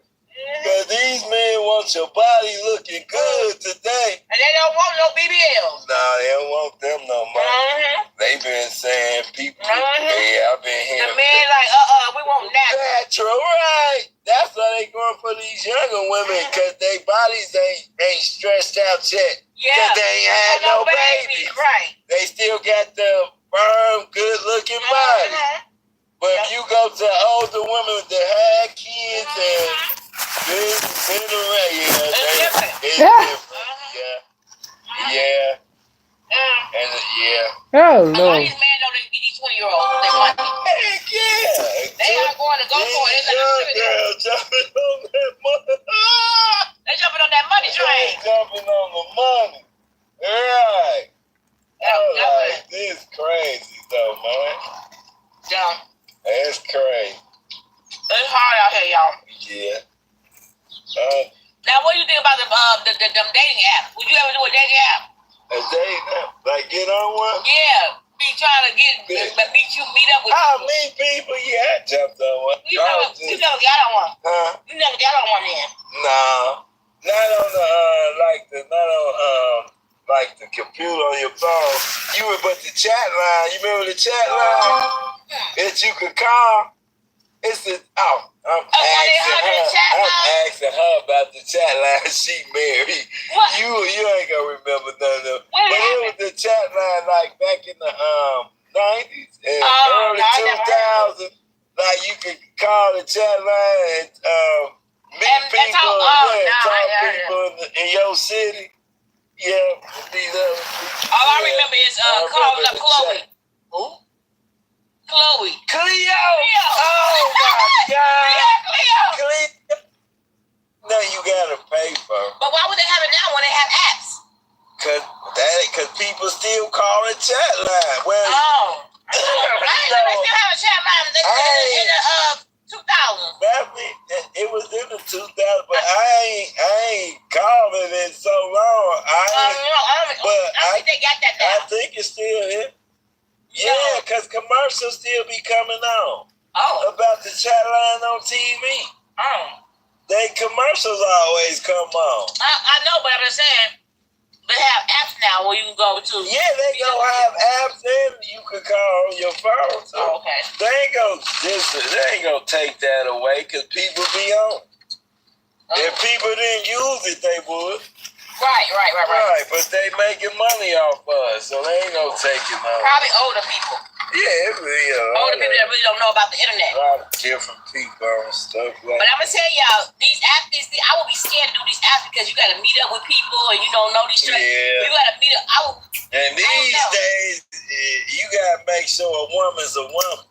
because these men want your body looking good today. And they don't want no BBLs. Nah, they don't want them no more. They been saying people, yeah, I've been hearing. The men like, we want natural. Natural, right. That's why they going for these younger women, because their bodies ain't stretched out yet. Yeah. Because they ain't had no babies. Right. They still got the firm, good-looking body. But if you go to older women that had kids and been around, it's different. Yeah. And Oh, a lot of these men know they get these 20-year-olds they want. Heck yeah. They are going to go for it. It's like a girl jumping on that money. They jumping on that money train. They jumping on the money. Right. Like, this crazy though, man. Yeah. That's crazy. It's hard out here, y'all. Yeah. Now, what do you think about them dating apps? Would you ever do a dating app? A dating app? Like get on one? Yeah. Be trying to meet up with people. Meet people? Yeah, I jumped on one. You never got on one? Huh? You never got on one then? No. Not on the computer on your phone. But the chat line, you remember the chat line that you could call? It's I'm asking her about the chat line she married. What? You ain't gonna remember none of them. But it was the chat line like back in the 90s and early 2000s. Like you could call the chat line and meet people, talk people in your city. Yeah, all I remember is calling up Chloe. Who? Chloe. Cleo. Oh my God. Cleo. No, you gotta pay for it. But why would they have it now when they have apps? Cause people still call it chat line. Well, they still have a chat line in the 2000s. It was in the 2000s, but I ain't calling it so long. I think they got that now. I think it's still here. Yeah, because commercials still be coming on. About the chat line on TV. They commercials always come on. I know, but I'm just saying, they have apps now where or you go to? Yeah, they gonna have apps and you can call on your phone. So okay. They ain't gonna take that away because people be on. If people didn't use it, they would. Right. But they making money off us, so they ain't gonna take it no. Probably older people. Yeah, older people that really don't know about the internet. A lot of different people and stuff like that. But I'm gonna tell y'all, these apps, I would be scared to do these apps because you gotta meet up with people and you don't know these strangers. Yeah. You gotta meet up. And these days, you gotta make sure a woman's a woman.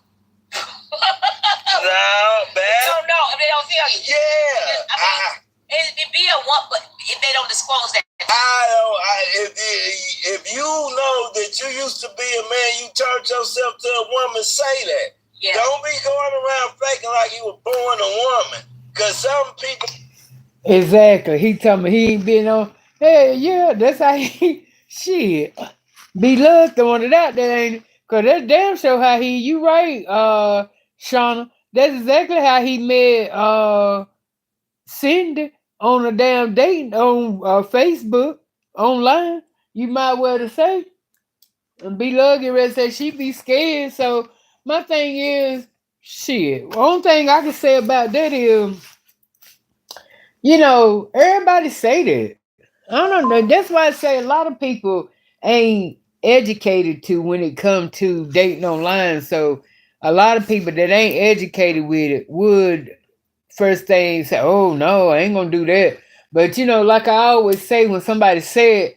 No, bad. You don't know if they don't tell you. Yeah. It'd be a one, but if they don't disclose that. If you know that you used to be a man, you turned yourself to a woman, say that. Yeah. Don't be going around faking like you were born a woman. Because some people... Exactly. He told me he ain't been on... Hey, yeah, that's how he... Shit. Be love throwing it out there, ain't it? Because that damn show how he... You right, Shauna. That's exactly how he met Cindy on a damn date on Facebook, online. You might well to say. And be love get ready to say she be scared. So my thing is, shit. The only thing I can say about that is, everybody say that. I don't know. That's why I say a lot of people ain't educated to when it comes to dating online. So a lot of people that ain't educated with it would first thing say, oh no, I ain't gonna do that. But like I always say, when somebody said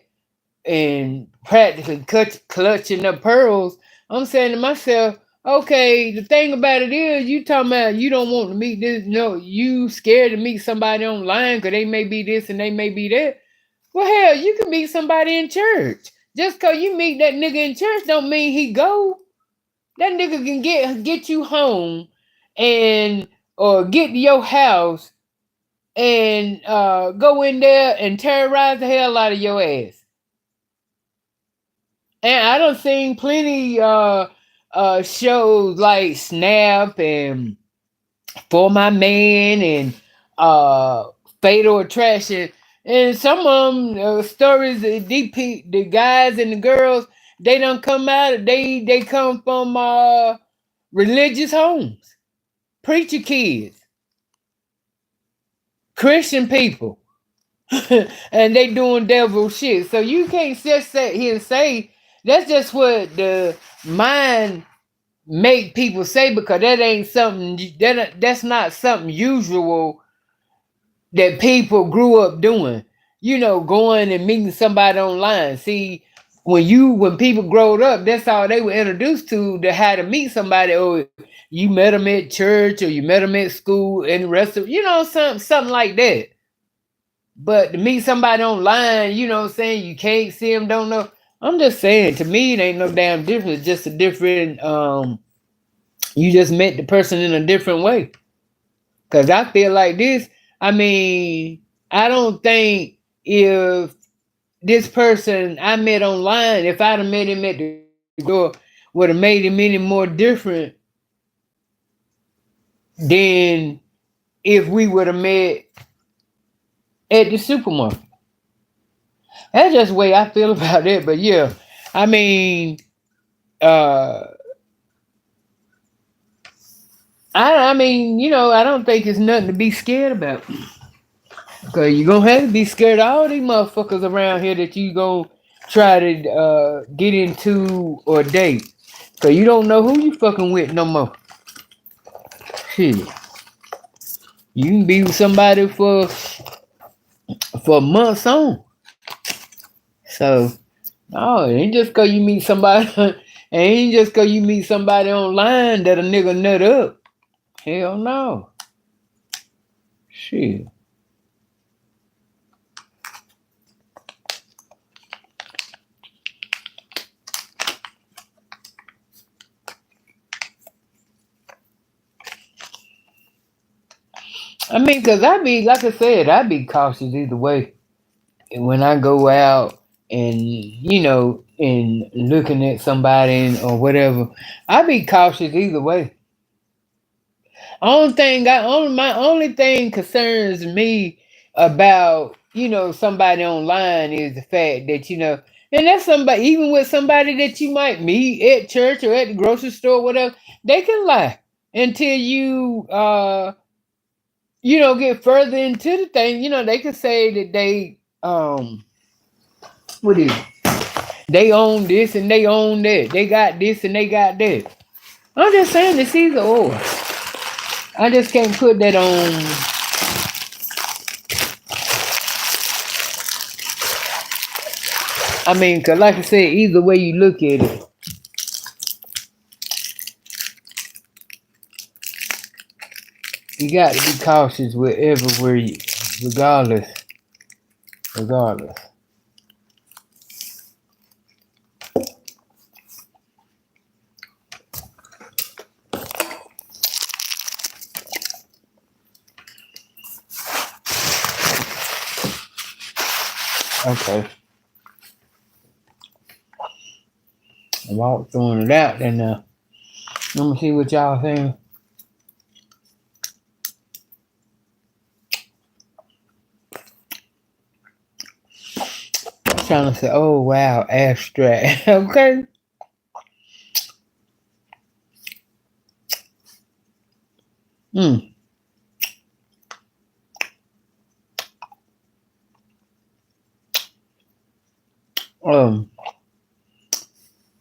and practically clutching the pearls, I'm saying to myself, okay, the thing about it is, you talking about you don't want to meet this, you scared to meet somebody online because they may be this and they may be that. Well, hell, you can meet somebody in church. Just because you meet that nigga in church don't mean he go. That nigga can get you home and or get to your house and go in there and terrorize the hell out of your ass. And I done seen plenty shows like Snap and For My Man and Fatal Attraction. And some of them stories, the guys and the girls, they don't come out. They come from religious homes, preacher kids, Christian people, and they doing devil shit. So you can't just sit here and say that's just what the mind make people say, because that ain't something that's not something usual that people grew up doing. Going and meeting somebody online. See, when people growed up, that's all they were introduced to how to meet somebody. Or you met them at church, or you met them at school, and the rest of something like that. But to meet somebody online, you know what I'm saying, you can't see them, don't know. I'm just saying, to me, it ain't no damn difference. It's just a different, you just met the person in a different way. Because I feel like this, I mean, I don't think if this person I met online, if I'd have met him at the door, would have made him any more different than if we would have met at the supermarket. That's just the way I feel about it. But yeah, I mean, I don't think it's nothing to be scared about. Because you're going to have to be scared of all these motherfuckers around here that you going to try to get into or date. Because you don't know who you fucking with no more. Shit. You can be with somebody for months on. So, no, it ain't just because you meet somebody, online that a nigga nut up. Hell no. Shit. I mean, because like I said, I be cautious either way. And when I go out and, and looking at somebody or whatever, I be cautious either way. My only thing concerns me about, somebody online is the fact that, And that's somebody, even with somebody that you might meet at church or at the grocery store, whatever, they can lie until get further into the thing. They can say that what is it? They own this and they own that. They got this and they got that. I'm just saying it's either or. I just can't put that on. I mean, cause like I said, either way you look at it, you got to be cautious wherever you, regardless. Regardless. Okay. Walt throwing it out there now. Let me see what y'all think. Trying to say, oh wow, abstract. Okay. Hmm. Um.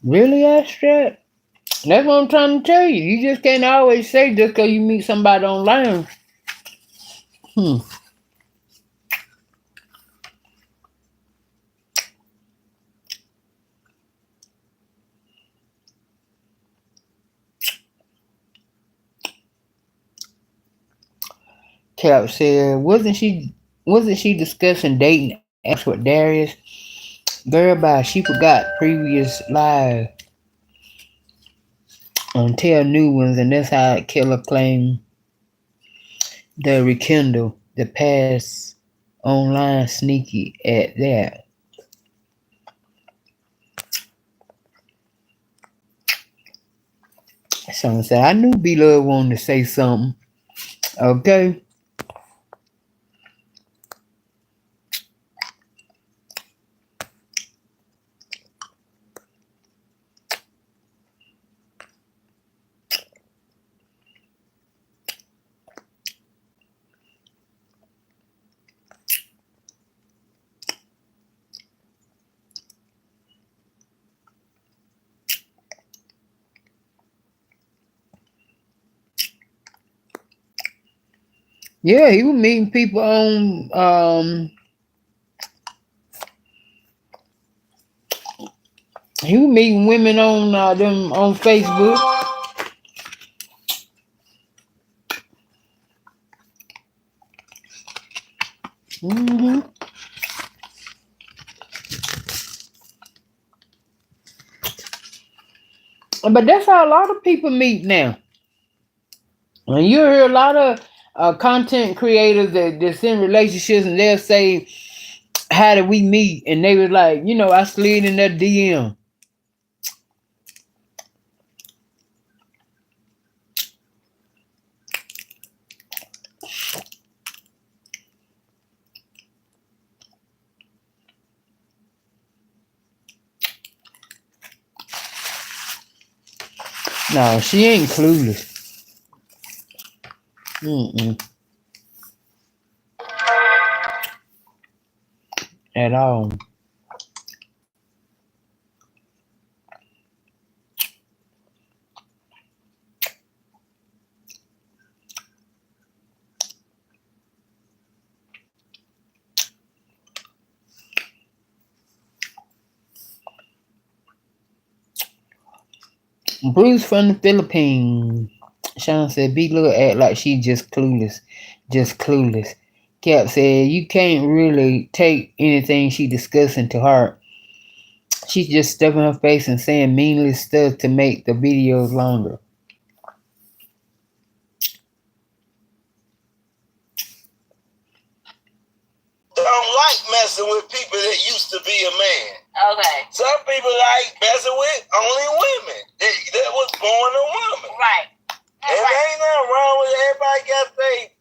Really abstract? That's what I'm trying to tell you. You just can't always say just because you meet somebody online. Hmm. Cap said, wasn't she discussing dating apps with Darius? Girl, bye. She forgot previous live and tell new ones, and that's how Killer claimed the rekindle the past online sneaky at that. Someone said, I knew B Love wanted to say something. Okay. Yeah, he was meeting people on he was meeting women on them on Facebook. Hmm. But that's how a lot of people meet now. And you hear a lot of content creators that's in relationships, and they'll say, "How did we meet?" And they was like, I slid in that DM. No, she ain't clueless. Mm-mm. At all. Bruce from the Philippines. Sean said, "B Little act like she just clueless, just clueless." Cap said, "You can't really take anything she discussing to heart. She's just stuffing her face and saying meaningless stuff to make the videos longer." Don't like messing with people that used to be a man. Okay. Some people like messing with only women that was born a woman. Right. And ain't nothing wrong with it. Everybody got their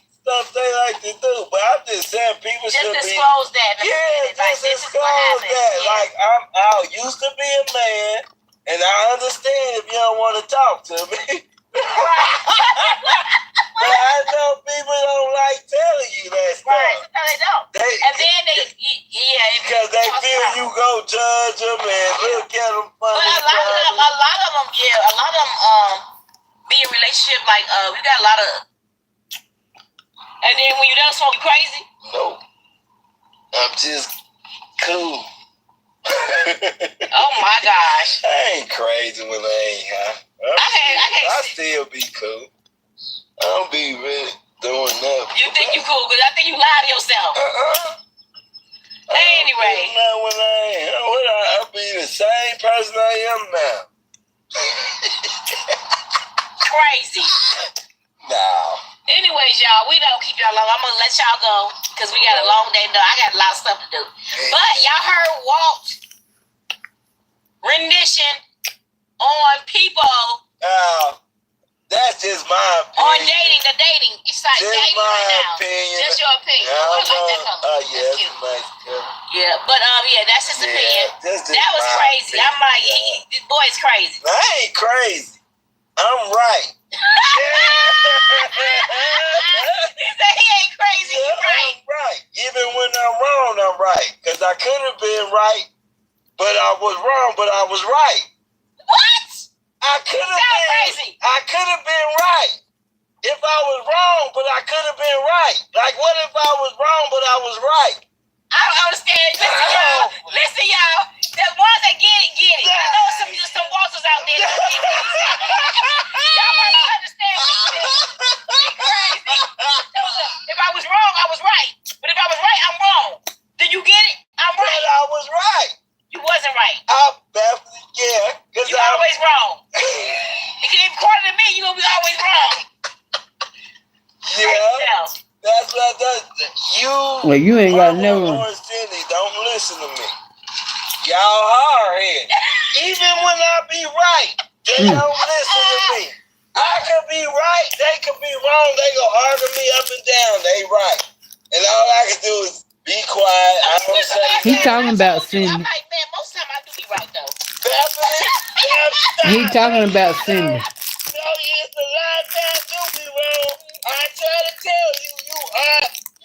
stuff they like to do. But I'm just saying people just should disclose that. Yeah, just disclose that. Yeah. Like, I I used to be a man, and I understand if you don't want to talk to me. But I know people don't like telling you that stuff. Right, no, they don't. And then because they feel you go judge them and look at them funny. But a lot of them be in relationship like we got a lot of. And then when you done smoking crazy? No, I'm just cool. Oh my gosh! I ain't crazy when I ain't high. I still be cool. I don't be really doing nothing. You think you cool? Because I think you lie to yourself. Anyway. Not when I be the same person I am now. Crazy. No. Anyways, y'all, we don't keep y'all long. I'm going to let y'all go because we got a long day. I got a lot of stuff to do. But y'all heard Walt rendition on people. That's just my opinion. On the dating site. Just dating my right now. opinion. Just your opinion. I like that color. Yeah, that's cute. nice color. Yeah, but that's his opinion. That was crazy. Opinion. I'm like, this boy's crazy. I ain't crazy. I'm right. He said he ain't crazy. He's right. I'm right. Even when I'm wrong, I'm right. Because I could have been right, but I was wrong, but I was right. What? I could have been right. If I was wrong, but I could have been right. Like, what if I was wrong, but I was right? I don't understand. Listen, y'all. The ones that get it, get it. I know some Walters out there. Y'all might not understand me. Crazy. If I was wrong, I was right. But if I was right, I'm wrong. Do you get it? I'm right. But I was right. You wasn't right. Yeah. You always wrong. If you ain't quarter to me, you gonna be always wrong. Yeah. That's what does. Well, you ain't got no one. Don't listen to me. Y'all hard-headed. Even when I be right, they don't listen to me. I could be right, they could be wrong. They go argue me up and down. They right. And all I can do is be quiet. I don't say He talking about Cindy. I'm like, man, most of the time I do be right, though. He talking about Cindy. No, it's a lot of times do be wrong. I try to tell you,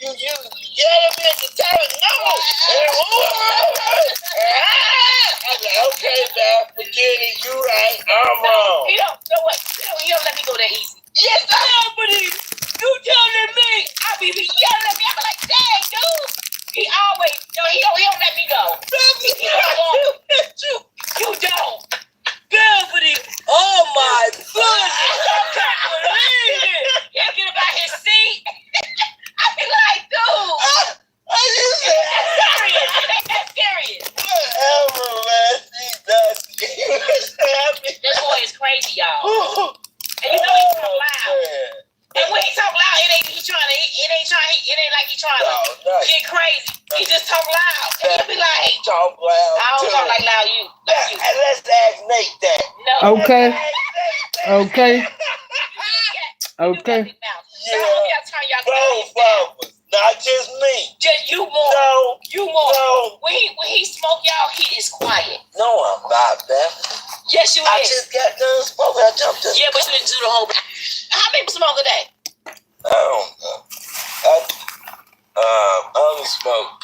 you yell at me at the time. No. I'm like, okay, now, forget it. You right. I'm wrong. You know what? You don't let me go that easy. Yes, I am, but you telling me. I be yelling at me. I be like, dang, dude. He always, he don't let me go. You don't. Beverly. Oh my goodness. I can't believe it. He'll get about his seat. I be like, dude. I just said. That's serious. Whatever, man. She does. This boy is crazy, y'all. And you know he talk loud. And when he talk loud, it ain't like he trying to get crazy. He just talk loud. And you be like, talk loud. I don't talk like loud you. Let's ask Nate that. No. Okay. Okay. Yeah. Both of us. Not just me. Just you more. No. You more. No. When he smoke, y'all, he is quiet. No, I'm not, Beth. Yes, you is. I just got done smoking. I jumped in. Yeah, but you didn't do the whole. How many people smoke a day? I don't know. I only smoke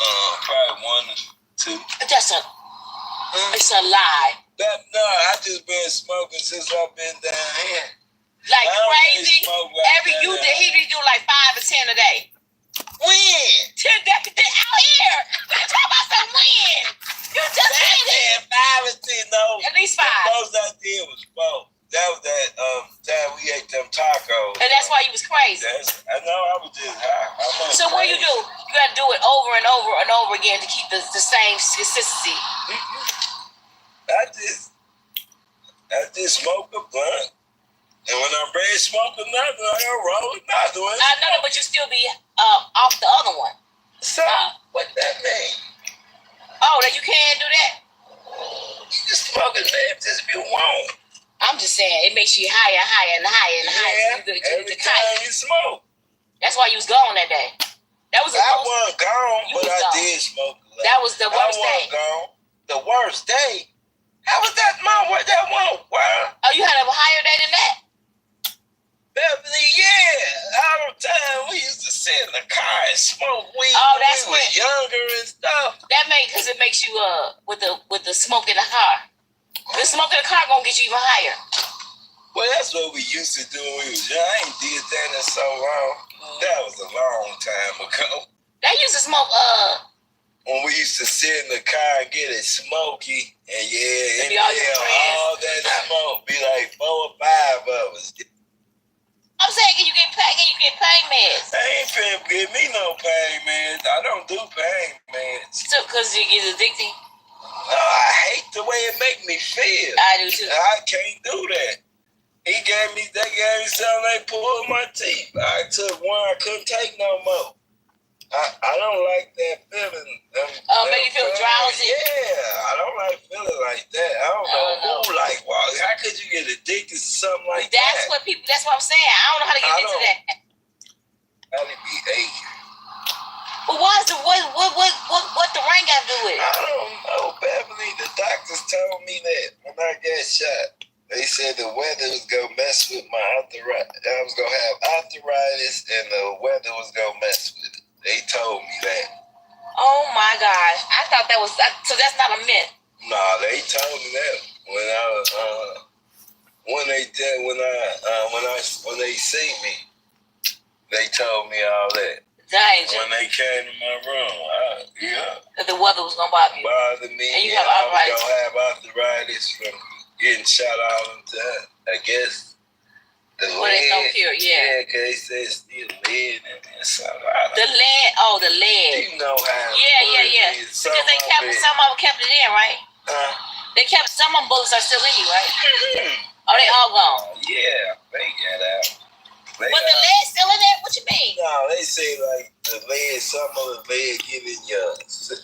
probably 1 or 2. It's a lie. No, I just been smoking since I've been down here. Like crazy. Really He be do like 5 or 10 a day. When? 10 out here. I'm talking about some when. You just said it. 5 or 10, no. At least 5. The most I did was 4. That was that time we ate them tacos. And that's why you was crazy. I know, I was just high. So what you do? You gotta do it over and over and over again to keep the same consistency. I just smoke a blunt. And when I'm ready to smoke another, I gotta roll another one. I know, but you still be off the other one. So, what that mean? Oh, that you can't do that? You can smoke as much as you want. I'm just saying, it makes you higher and higher and higher. Yeah, every time you smoke. That's why you was gone that day. That was I wasn't gone, but I did smoke a lot. That was the worst day. I wasn't gone. the worst day. How was that that one? Oh, you had a higher day than that? Beverly, yeah. All the time we used to sit in the car and smoke weed. Oh, that's when we was younger and stuff. That because it makes you with the smoke in the car. The smoke in the car gonna get you even higher. Well, that's what we used to do when we was young. I ain't did that in so long. That was a long time ago. They used to smoke when we used to sit in the car and get it smoky, and all that smoke, be like 4 or 5 of us. I'm saying, can you get pain meds? I ain't finna give me no pain meds. I don't do pain meds. So, cause you get addicted? No, I hate the way it make me feel. I do too. I can't do that. They gave me something, they pulled my teeth. I took one, I couldn't take no more. I don't like that feeling. Make you feel drowsy? Yeah, I don't like feeling like that. I don't know who like, wow, how could you get addicted to something like that? That's what I'm saying. I don't know how to get into that. How to be aching. But what the rain got to do with it? I don't know, Beverly. The doctors told me that when I got shot. They said the weather was going to mess with my arthritis. I was going to have arthritis and the weather was going to mess with it. They told me that. Oh my gosh. I thought that was, so that's not a myth. Nah, they told me that when I was, when they see me, they told me all that. Dang. When they came to my room, Because the weather was going to bother you. Bother me. And you have arthritis. I was going to have arthritis from getting shot all the time. I guess. There's no cure, yeah. Because they said still lead and something. The lead. You know how. Yeah. Because some of them kept it in, right? Some of them bullets are still in you, right? Oh, they all gone? Yeah, they got out. But the lead still in there? What you mean? No, they say like the lead, some of the lead get in your.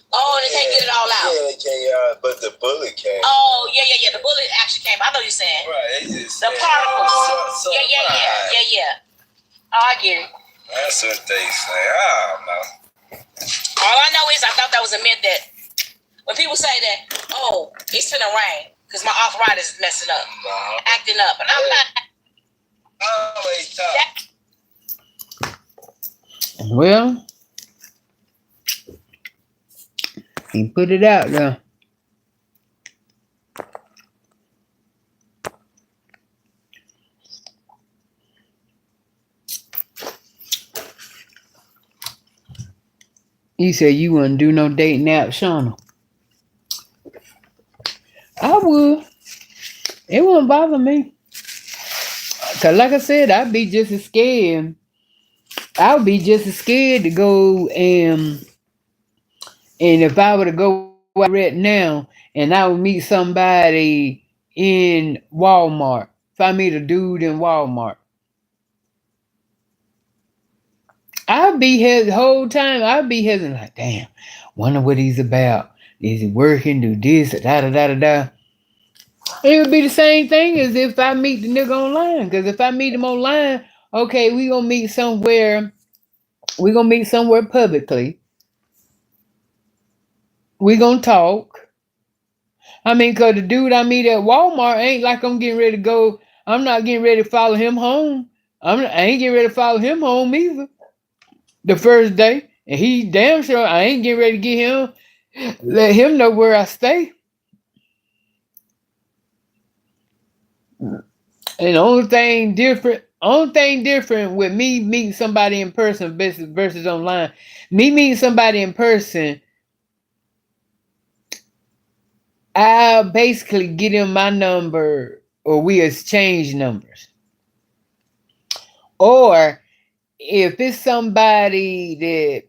Oh, they can't get it all out. Yeah, they can't, but the bullet came. Oh, yeah. The bullet actually came. I know what you're saying. Right, they just the particles. Yeah. Oh, I get it. That's what they say. I don't know. All I know is I thought that was a myth that when people say that, oh, it's finna rain because my arthritis is messing up, acting up, and I'm not. Always talk. Well, he put it out there. You said you wouldn't do no dating app, Shauna. I would. It wouldn't bother me. Cause like I said, I'd be just as scared. I would be just as scared to go and if I were to go right now and I would meet somebody in Walmart. If I meet a dude in Walmart, I'd be the whole time. I'd be hesitant, like, damn, wonder what he's about. Is he working? Do this? Da. It would be the same thing as if I meet the nigga online. Because if I meet him online, okay, we gonna meet somewhere. We gonna meet somewhere publicly. We gonna talk. I mean, because the dude I meet at Walmart ain't like I'm getting ready to go. I'm not getting ready to follow him home. I ain't getting ready to follow him home either. The first day. And he damn sure I ain't getting ready to get him. Let him know where I stay. And the only thing different with me meeting somebody in person versus online, me meeting somebody in person, I basically get him my number or we exchange numbers. Or if it's somebody that,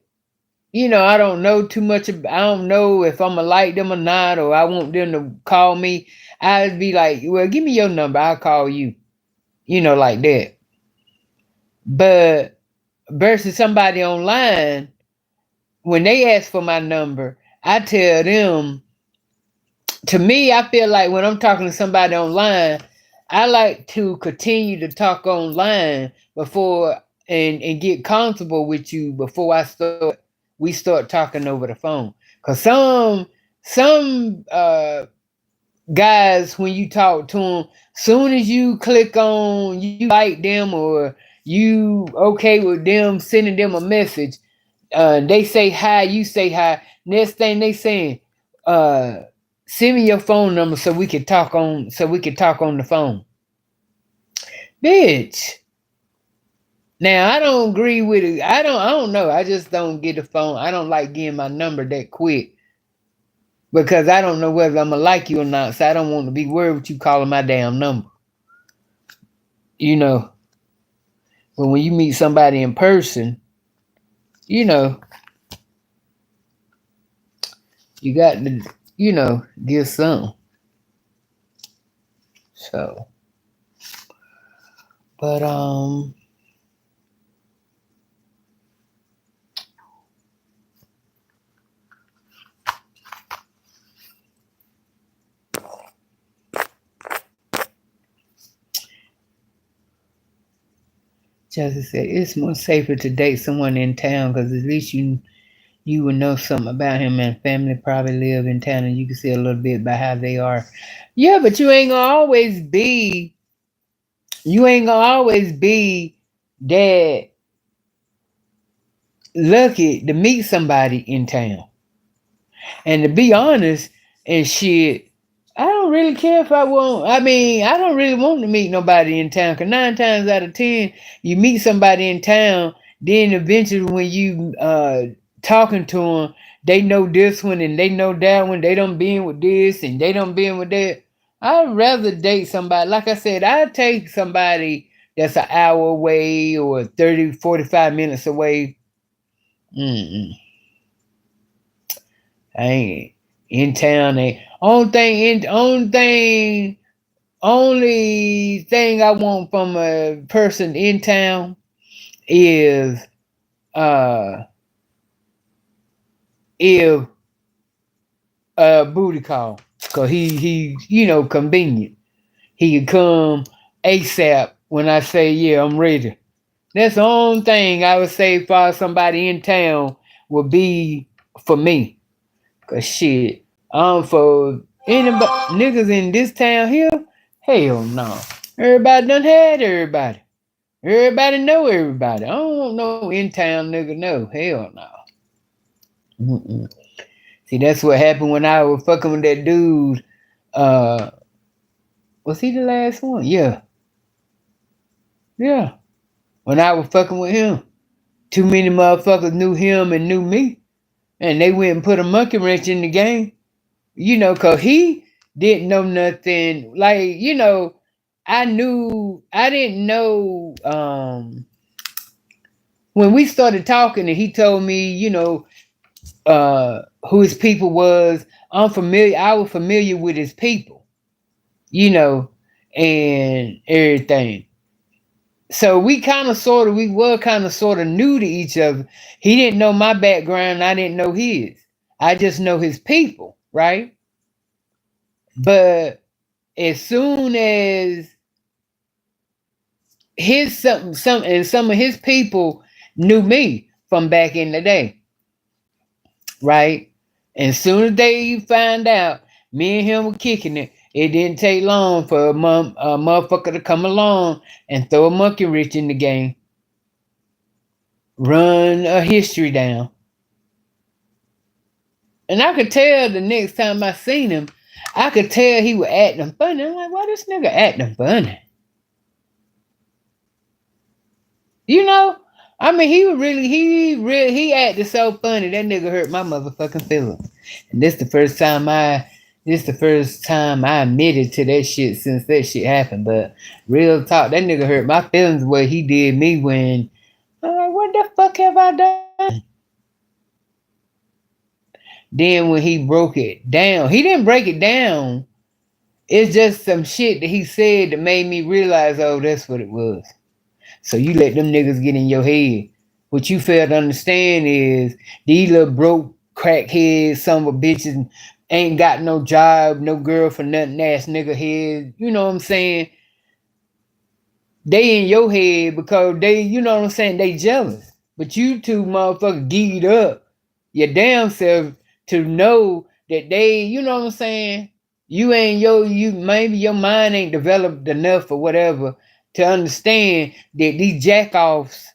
I don't know too much about, I don't know if I'm going to like them or not, or I want them to call me, I'd be like, well, give me your number, I'll call you. Like that. But versus somebody online, when they ask for my number, I tell them, to me, I feel like when I'm talking to somebody online, I like to continue to talk online before and get comfortable with you before we start talking over the phone. Cause some some guys, when you talk to them, soon as you click on, you like them or you okay with them sending them a message, they say hi, you say hi. Next thing they saying, uh, send me your phone number so we can talk on the phone. Bitch. Now I don't agree with it. I don't know. I just don't get the phone. I don't like getting my number that quick because I don't know whether I'm gonna like you or not. So I don't want to be worried with you calling my damn number. You know. But when you meet somebody in person, you know, you got to, give some. So, but Jesse said it's more safer to date someone in town because at least you would know something about him and family probably live in town and you can see a little bit about how they are. Yeah, but you ain't gonna always be that lucky to meet somebody in town. And to be honest and shit, I don't really care if I want. I mean, I don't really want to meet nobody in town. Cause 9 times out of 10, you meet somebody in town. Then eventually, when you talking to them, they know this one and they know that one. They don't been with this and they don't been with that. I'd rather date somebody. Like I said, I'd take somebody that's an hour away or 30, 45 minutes away. Mm-mm. I ain't in town. Only thing I want from a person in town is uh if a booty call. Cause he convenient. He can come ASAP when I say yeah, I'm ready. That's the only thing I would say for somebody in town would be for me. Cause shit, for anybody niggas in this town here, hell no. Everybody done had everybody. Everybody know everybody. I don't want no in town nigga. No, hell no. Mm-mm. See, that's what happened when I was fucking with that dude. Uh, was he the last one? Yeah, yeah. When I was fucking with him, too many motherfuckers knew him and knew me, and they went and put a monkey wrench in the game. Cause he didn't know nothing. Like, I didn't know. When we started talking, and he told me, who his people was. I was familiar with his people, and everything. So we were kind of sort of new to each other. He didn't know my background. I didn't know his. I just know his people, right? But as soon as some of his people knew me from back in the day, right? And as soon as they find out me and him were kicking it, it didn't take long for a motherfucker to come along and throw a monkey wrench in the game, run a history down. And I could tell the next time I seen him, I could tell he was acting funny. I'm like, why this nigga acting funny? I mean, he acted so funny. That nigga hurt my motherfucking feelings. And this the first time I admitted to that shit since that shit happened. But real talk, that nigga hurt my feelings what he did me when I'm like, what the fuck have I done? Then when he broke it down, he didn't break it down. It's just some shit that he said that made me realize, oh, that's what it was. So you let them niggas get in your head. What you fail to understand is these little broke crackheads, some of bitches ain't got no job, no girl for nothing ass nigga head. You know what I'm saying? They in your head because they, you know what I'm saying, they jealous. But you two motherfuckers geeked up your damn self to know that they, you know what I'm saying? You maybe your mind ain't developed enough or whatever to understand that these jackoffs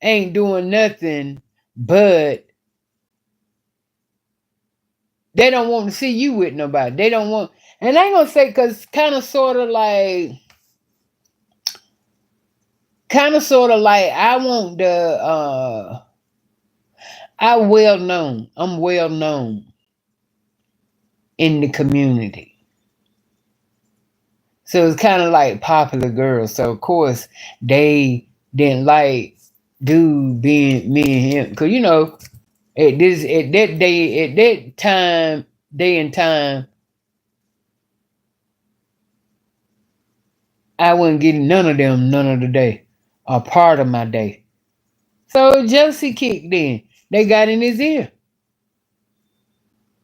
ain't doing nothing but they don't want to see you with nobody. They don't want, and I ain't gonna say because kind of sort of like I want I'm well known in the community. So it's kind of like popular girls. So of course they didn't like dude being me and him. Cause at that day, at that time, day and time, I wasn't getting none of them none of the day. A part of my day. So jealousy kicked in. They got in his ear.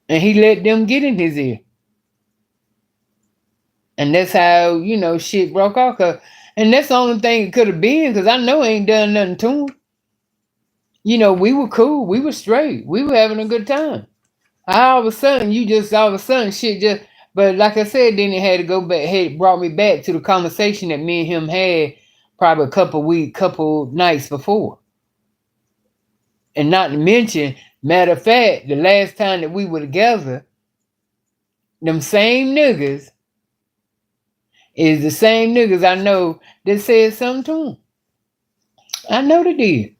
And he let them get in his ear. And that's how, shit broke off. And that's the only thing it could have been, because I know I ain't done nothing to him. We were cool. We were straight. We were having a good time. All of a sudden, shit just. But like I said, then it had to go back. It brought me back to the conversation that me and him had probably a couple nights before. And not to mention, matter of fact, the last time that we were together, them same niggas is the same niggas I know that said something to him. I know they did.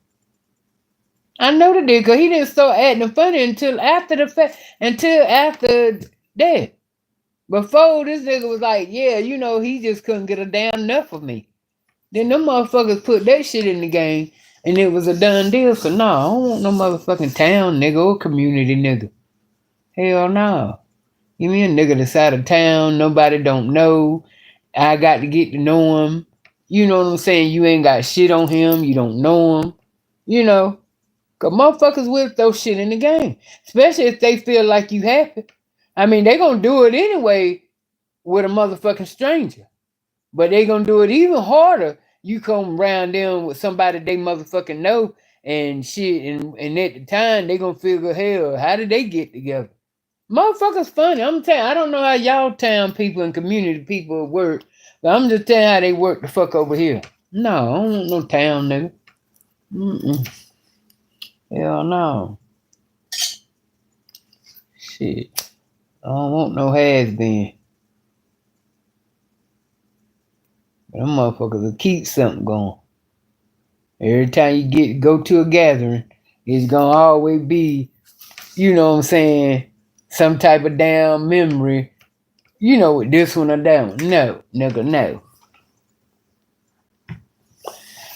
Because he didn't start acting funny until after the fact, until after that. Before this nigga was like, yeah, he just couldn't get a damn enough of me. Then them motherfuckers put that shit in the game and it was a done deal. So no, I don't want no motherfucking town nigga or community nigga. Hell no. Give me a nigga that's out of town, nobody don't know. I got to get to know him. You know what I'm saying? You ain't got shit on him. You don't know him. Cause motherfuckers will throw shit in the game. Especially if they feel like you happy. I mean, they gonna do it anyway with a motherfucking stranger. But they gonna do it even harder. You come around them with somebody they motherfucking know and shit. And at the time, they gonna figure, hell, how did they get together? Motherfuckers funny. I'm telling you, I don't know how y'all town people and community people work, but I'm just telling you how they work the fuck over here. No, I don't want no town nigga. Mm-mm. Hell no. Shit. I don't want no has-been. But them motherfuckers will keep something going. Every time you go to a gathering, it's gonna always be, you know what I'm saying, some type of damn memory, with this one or that one. No, nigga, no.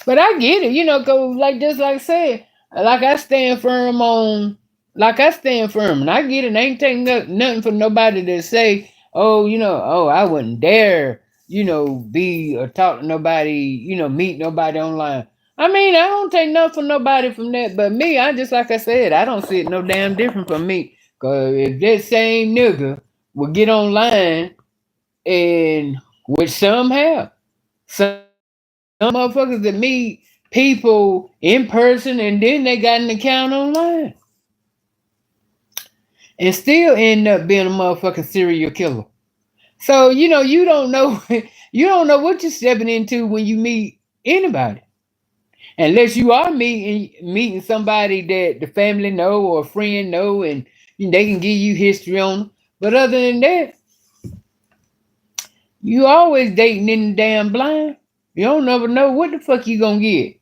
But I get it, cause just like I said, like I stand firm, and I get it. I ain't taking nothing from nobody to say, I wouldn't dare, be or talk to nobody, meet nobody online. I mean, I don't take nothing from nobody from that, but me, I just like I said, I don't see it no damn different from me. Cause if that same nigga would get online, and which some have, some motherfuckers that meet people in person and then they got an account online and still end up being a motherfucking serial killer. So you don't know you don't know what you're stepping into when you meet anybody, unless you are meeting somebody that the family know or a friend know, and they can give you history on them. But other than that, you always dating in the damn blind. You don't never know what the fuck you gonna get.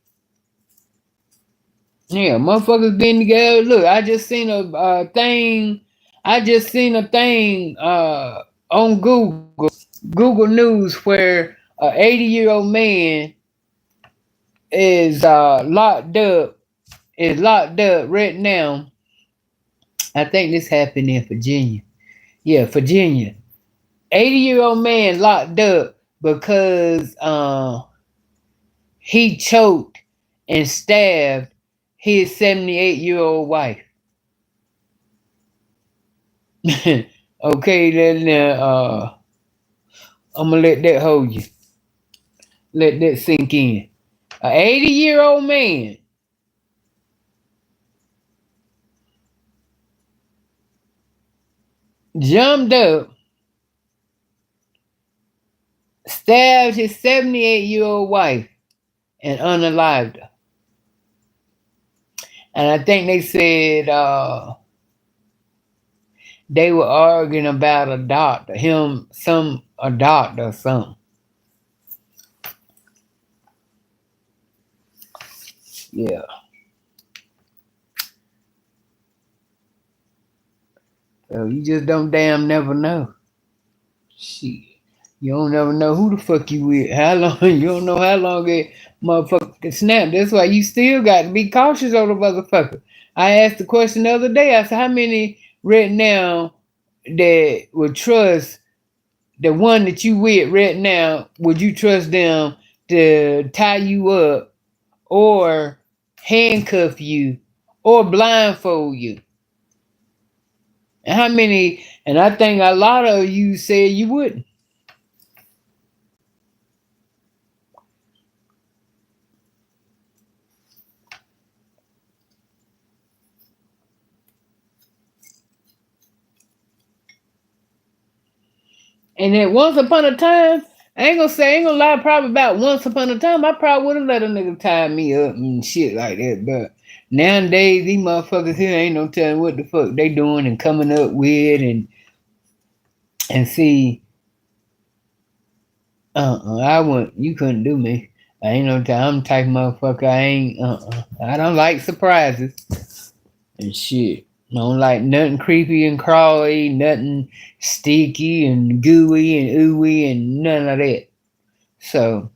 Yeah, motherfuckers been together. Look, I just seen a thing. I just seen a thing on Google News, where a 80-year-old man is locked up right now. I think this happened in Virginia. Yeah, Virginia. 80-year-old man locked up because he choked and stabbed his 78-year-old wife. Okay, then I'm gonna let that hold you. Let that sink in. An 80-year-old man jumped up, stabbed his 78-year-old wife, and unalived her. And I think they said they were arguing about a doctor, a doctor or something. Yeah. So you just don't damn never know. Shit. You don't never know who the fuck you with. How long you don't know how long that motherfucker can snap. That's why you still got to be cautious on the motherfucker. I asked the question the other day. I said, how many right now that would trust the one that you with right now? Would you trust them to tie you up or handcuff you or blindfold you? And how many? And I think a lot of you said you wouldn't. And then once upon a time, I ain't gonna lie, probably about once upon a time, I probably would have let a nigga tie me up and shit like that. But nowadays, these motherfuckers here ain't no telling what the fuck they doing and coming up with and see, I wouldn't, you couldn't do me. I ain't no time, I'm the type of motherfucker, I don't like surprises and shit. I don't like nothing creepy and crawly, nothing sticky and gooey and ooey and none of that. So,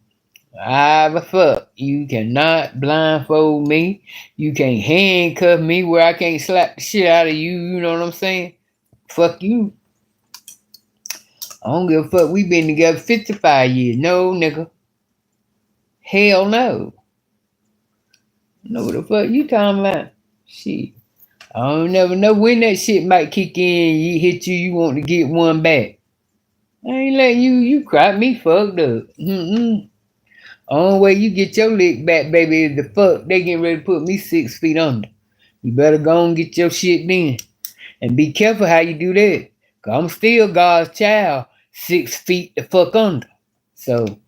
I the fuck. You cannot blindfold me. You can't handcuff me where I can't slap the shit out of you. You know what I'm saying? Fuck you. I don't give a fuck. We been together 55 years. No, nigga. Hell no. Know what the fuck you talking about? Shit. I don't never know when that shit might kick in. You hit you. You want to get one back. I ain't letting you cry me fucked up. Only way you get your lick back, baby, is the fuck they getting ready to put me 6 feet under. You better go and get your shit then. And be careful how you do that. Cause I'm still God's child, 6 feet the fuck under. So,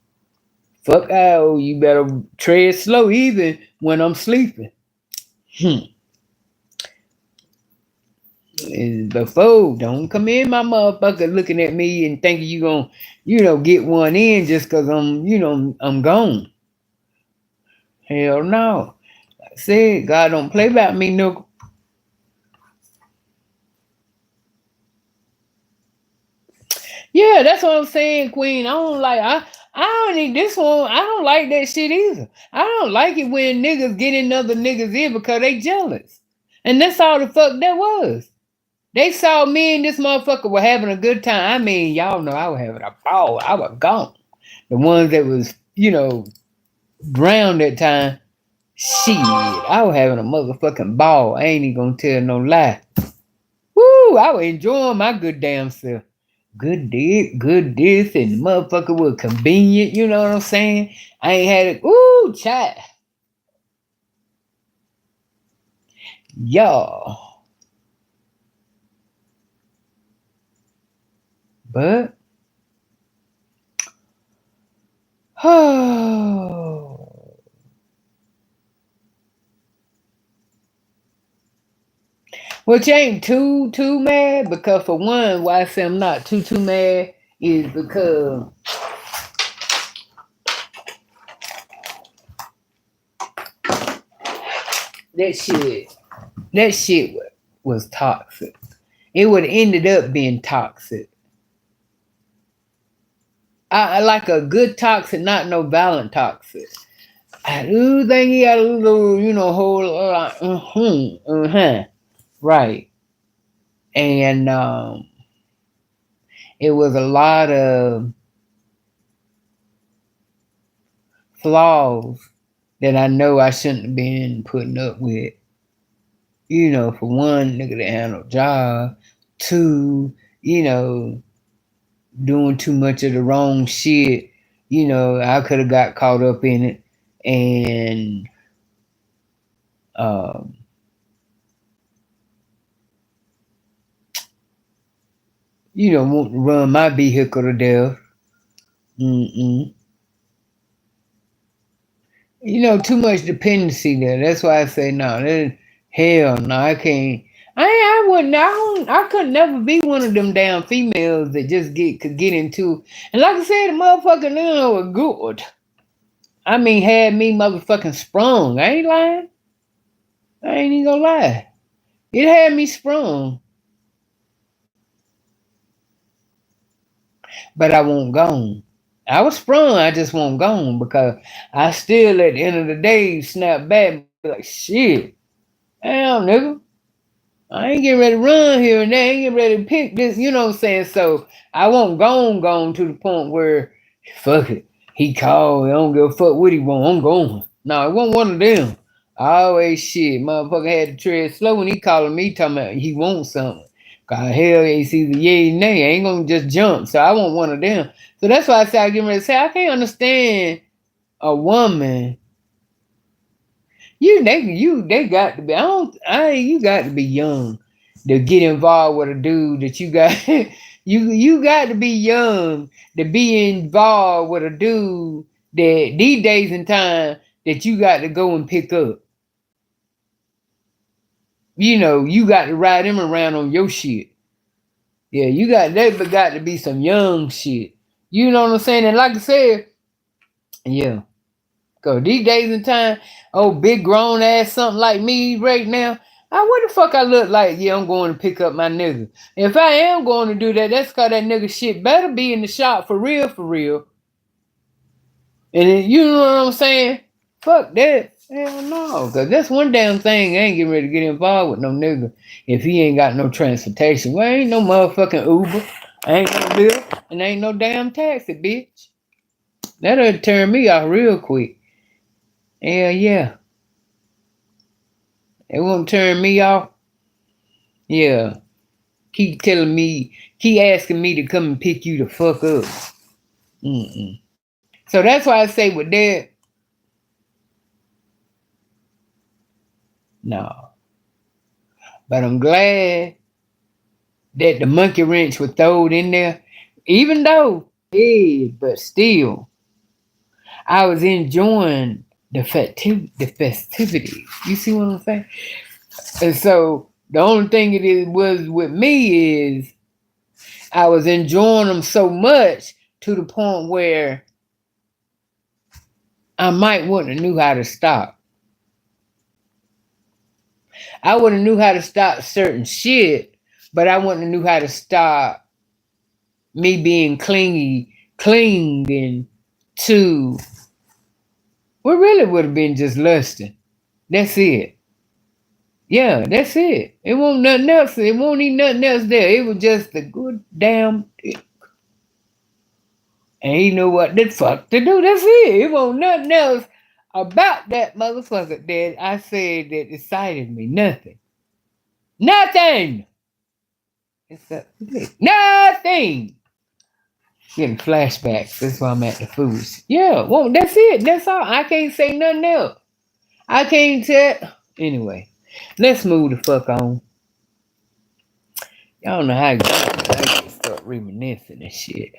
fuck out, you better tread slow even when I'm sleeping. Before, don't come in my motherfucker looking at me and thinking you gonna, get one in just cause I'm gone. Hell no. Like I said, God don't play about me, no. Yeah, that's what I'm saying, Queen. I don't need this one. I don't like that shit either. I don't like it when niggas get in other niggas in because they jealous. And that's all the fuck that was. They saw me and this motherfucker were having a good time. I mean, y'all know I was having a ball. I was gone. The ones that was, drowned that time, shit, I was having a motherfucking ball. I ain't even gonna tell no lie. Woo, I was enjoying my good damn self. Good dick, good this, and the motherfucker was convenient, you know what I'm saying? I ain't had it. Ooh, chat. Y'all. But, oh. Which ain't too mad, because for one, why I say I'm not too mad is because that shit was toxic. It would have ended up being toxic. I like a good toxic, not no violent toxic. I do think he had a little, whole lot. Right. And it was a lot of flaws that I know I shouldn't have been putting up with. For one, nigga that had no job. Two, doing too much of the wrong shit. I could have got caught up in it. And You don't want to run my vehicle to death. Mm-mm. You know, too much dependency there. That's why I say no. Hell no, I can't. I wouldn't. I could never be one of them damn females that just could get into. And like I said, the motherfucker nigga was good. I mean, had me motherfucking sprung. I ain't lying. I ain't even gonna lie. It had me sprung, but I won't gone. I was sprung. I just won't gone because I still, at the end of the day, snap back and be like, shit. Damn, nigga. I ain't getting ready to run here and there. I ain't getting ready to pick this, you know what I'm saying? So I won't gone to the point where, fuck it. He called. I don't give a fuck what he want. I'm going. No, it wasn't one of them. I always shit. Motherfucker had to tread slow when he calling me talking about he wants something. Cause hell, it's either yay or nay. I ain't gonna just jump. So I want one of them. So that's why I say I get ready to say I can't understand a woman. They got to be. You got to be young to get involved with a dude that you got. You got to be young to be involved with a dude that these days and time that you got to go and pick up. You know, you got to ride him around on your shit. Yeah, they got to be some young shit. You know what I'm saying? And like I said, yeah. Cause these days and time, big grown ass something like me right now, what the fuck I look like? Yeah, I'm going to pick up my nigga. If I am going to do that, that's cause that nigga shit better be in the shop for real, for real. And then, you know what I'm saying? Fuck that. Hell no. Cause that's one damn thing I ain't getting ready to get involved with no nigga if he ain't got no transportation. Well, ain't no motherfucking Uber, ain't no Lyft, and ain't no damn taxi, bitch. That'll turn me off real quick. Hell yeah. It won't turn me off. Yeah. Keep asking me to come and pick you the fuck up. Mm-mm. So that's why I say with that, no. But I'm glad that the monkey wrench was thrown in there. Even though, but still, I was enjoying the festivities. You see what I'm saying? And so the only thing was with me is I was enjoying them so much to the point where I might wouldn't have knew how to stop. I wouldn't have knew how to stop certain shit, but I wouldn't have knew how to stop me being clinging to what really would have been just lusting. That's it. Yeah, that's it. It won't nothing else. It won't need nothing else there. It was just a good damn dick. And he know what the fuck to do. That's it. It won't nothing else about that motherfucker that I said that excited me. Nothing. Nothing. Except nothing. Getting flashbacks. That's why I'm at the foods. Yeah, well, that's it. That's all. I can't say nothing else. I can't tell. Anyway, let's move the fuck on. Y'all know how I can start reminiscing and shit.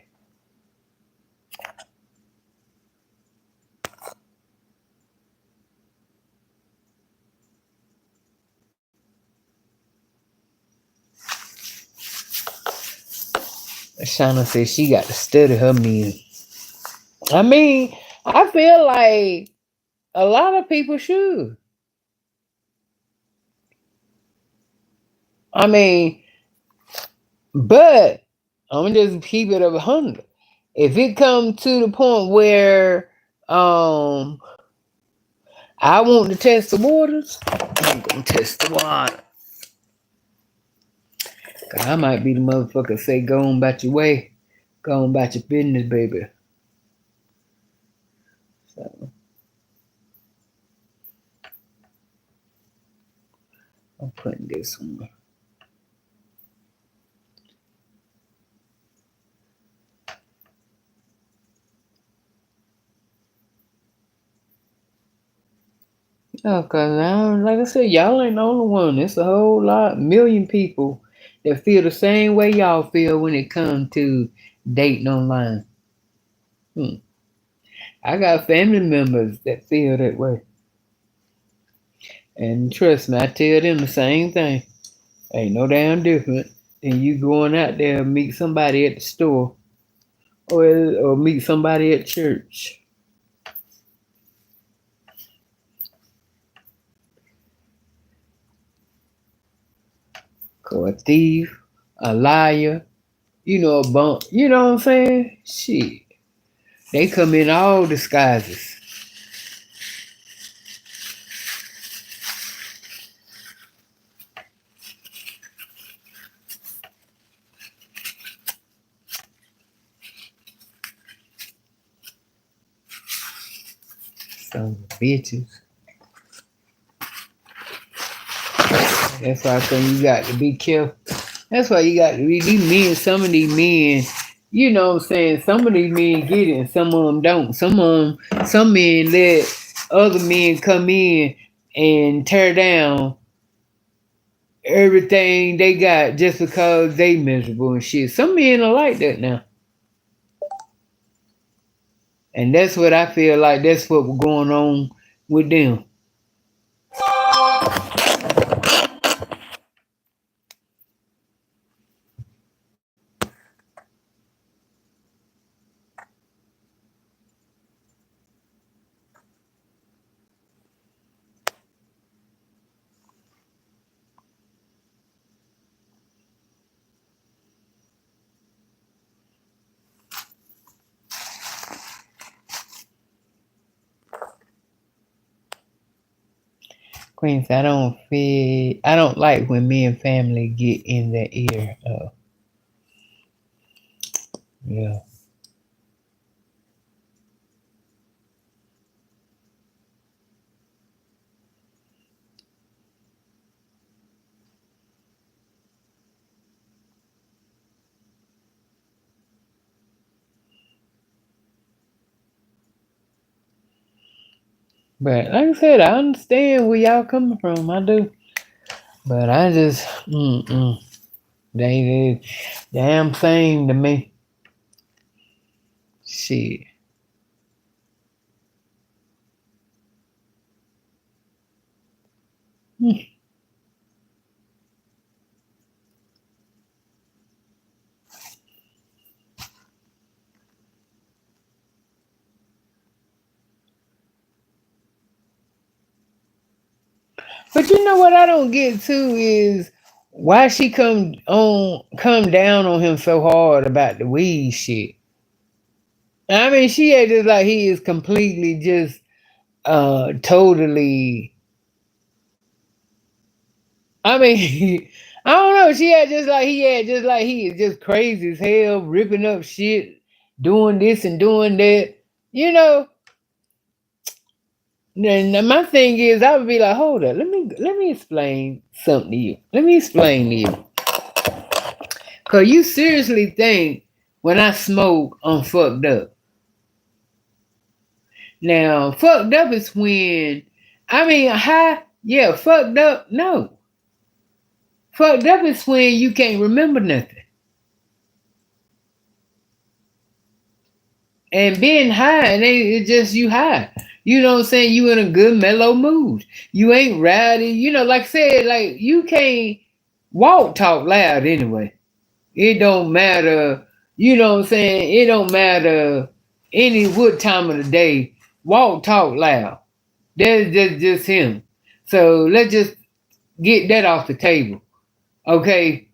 Shauna says she got to study her meal. I mean, I feel like a lot of people should. I mean, but I'm gonna just keep it 100. If it comes to the point where I want to test the waters, I'm gonna test the water. Cause I might be the motherfucker say go on about your way, go on about your business, baby. So I'm putting this one. Okay, now, like I said, y'all ain't the only one. It's a whole lot, million people that feel the same way y'all feel when it comes to dating online. Hmm. I got family members that feel that way. And trust me, I tell them the same thing. Ain't no damn different than you going out there and meet somebody at the store or meet somebody at church. Or a thief, a liar, a bump. You know what I'm saying? Shit. They come in all disguises. Some bitches. That's why I say you got to be careful. That's why you got to be these men. Some of these men, you know what I'm saying? Some of these men get it and some of them don't. Some men let other men come in and tear down everything they got just because they miserable and shit. Some men are like that now. And that's what I feel like that's what was going on with them. Queens, I don't like when me and family get in the ear. Yeah. But like I said, I understand where y'all coming from. I do. But I just, they damn thing to me. Shit. Hmm. But you know what I don't get too is why she come down on him so hard about the weed shit. I mean, she had just like he is completely just totally. I mean, I don't know. She had just like he is just crazy as hell, ripping up shit, doing this and doing that. You know. Then my thing is, I would be like, hold up, let me explain something to you. Let me explain to you, cause you seriously think when I smoke, I'm fucked up. Now, fucked up is when, I mean, high, yeah, fucked up, no. Fucked up is when you can't remember nothing. And being high, and it's just you high. You know what I'm saying? You in a good mellow mood. You ain't rowdy. You know, like I said, like you can't walk talk loud anyway. It don't matter. You know what I'm saying? It don't matter any what time of the day. Walk talk loud. That's just him. So let's just get that off the table. Okay.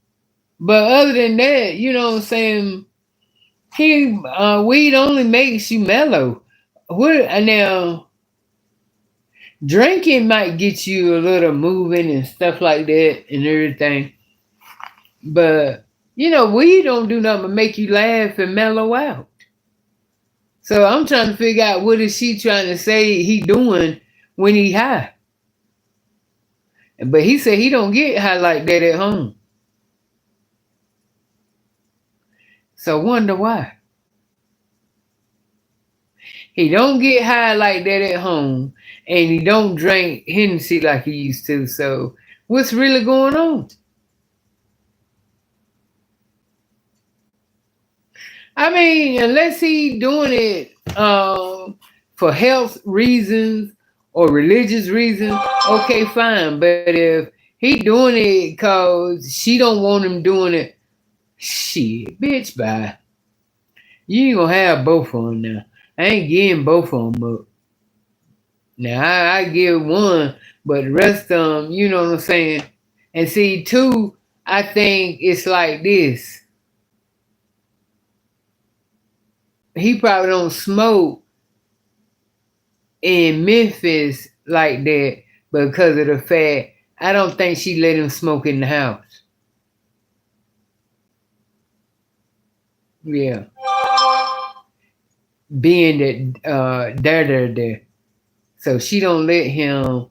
But other than that, you know what I'm saying? Weed only makes you mellow. What now? Drinking might get you a little moving and stuff like that and everything, but weed don't do nothing but make you laugh and mellow out. So I'm trying to figure out what is she trying to say he doing when he high. But he said he don't get high like that at home. So wonder why. He don't get high like that at home, and he don't drink Hennessy like he used to. So what's really going on? I mean, unless he doing it for health reasons or religious reasons, okay, fine. But if he doing it cause she don't want him doing it, shit, bitch, bye. You ain't gonna have both of them now. I ain't getting both of them up. Now I give one, but the rest of them, you know what I'm saying. And see, two, I think it's like this. He probably don't smoke in Memphis like that because of the fact I don't think she let him smoke in the house. Yeah, being that they're there, so she don't let him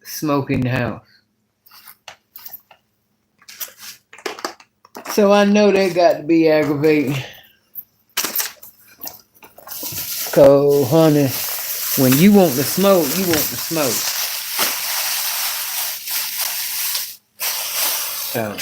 smoke in the house. So I know that got to be aggravating. Cause honey, when you want to smoke, you want to smoke. So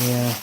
yeah.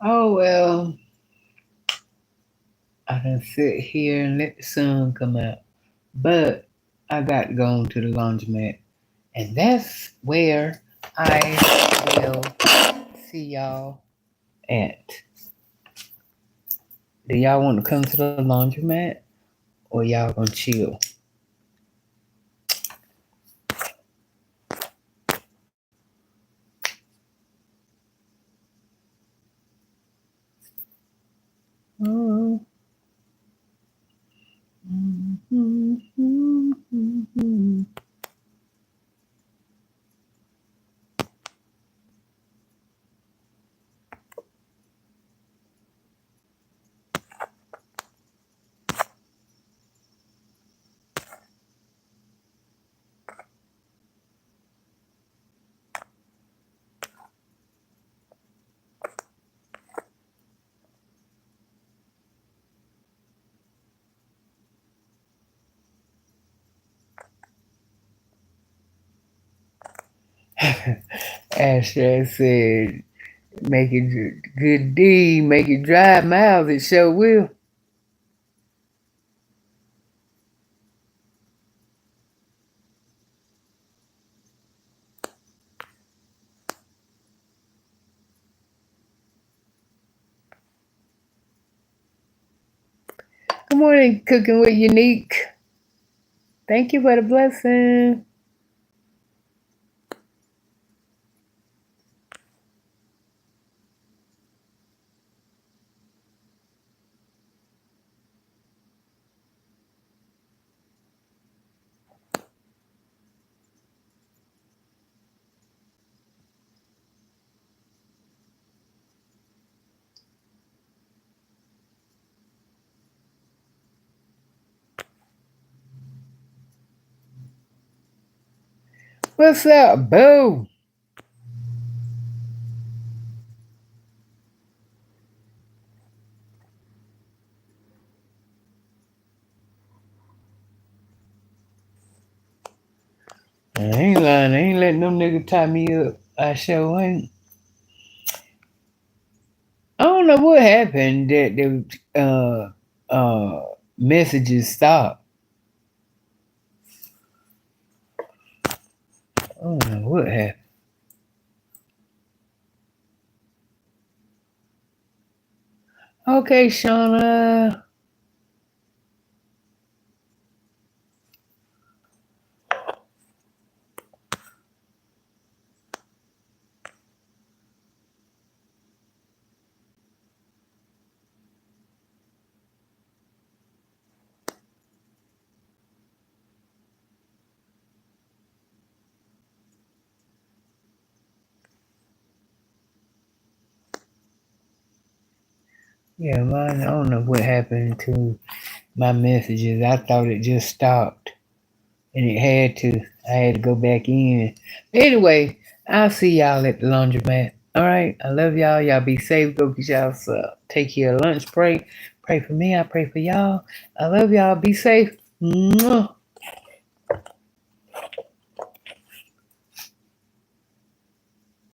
Oh well, I can sit here and let the sun come out. But I got to go on to the laundromat. And that's where I will see y'all at. Do y'all want to come to the laundromat or y'all gonna chill? Ashley said, make it good deed, make it drive miles, it sure will. Good morning, Cooking with Unique. Thank you for the blessing. What's up, boo? I ain't lying. I ain't letting them niggas tie me up. I sure ain't. I don't know what happened that the messages stopped. I don't know what happened. Okay, Shauna. Yeah, mine. I don't know what happened to my messages. I thought it just stopped, and it had to. I had to go back in. Anyway, I'll see y'all at the laundromat. All right. I love y'all. Y'all be safe. Go get y'all take care of lunch. Pray. Pray for me. I pray for y'all. I love y'all. Be safe. Mwah.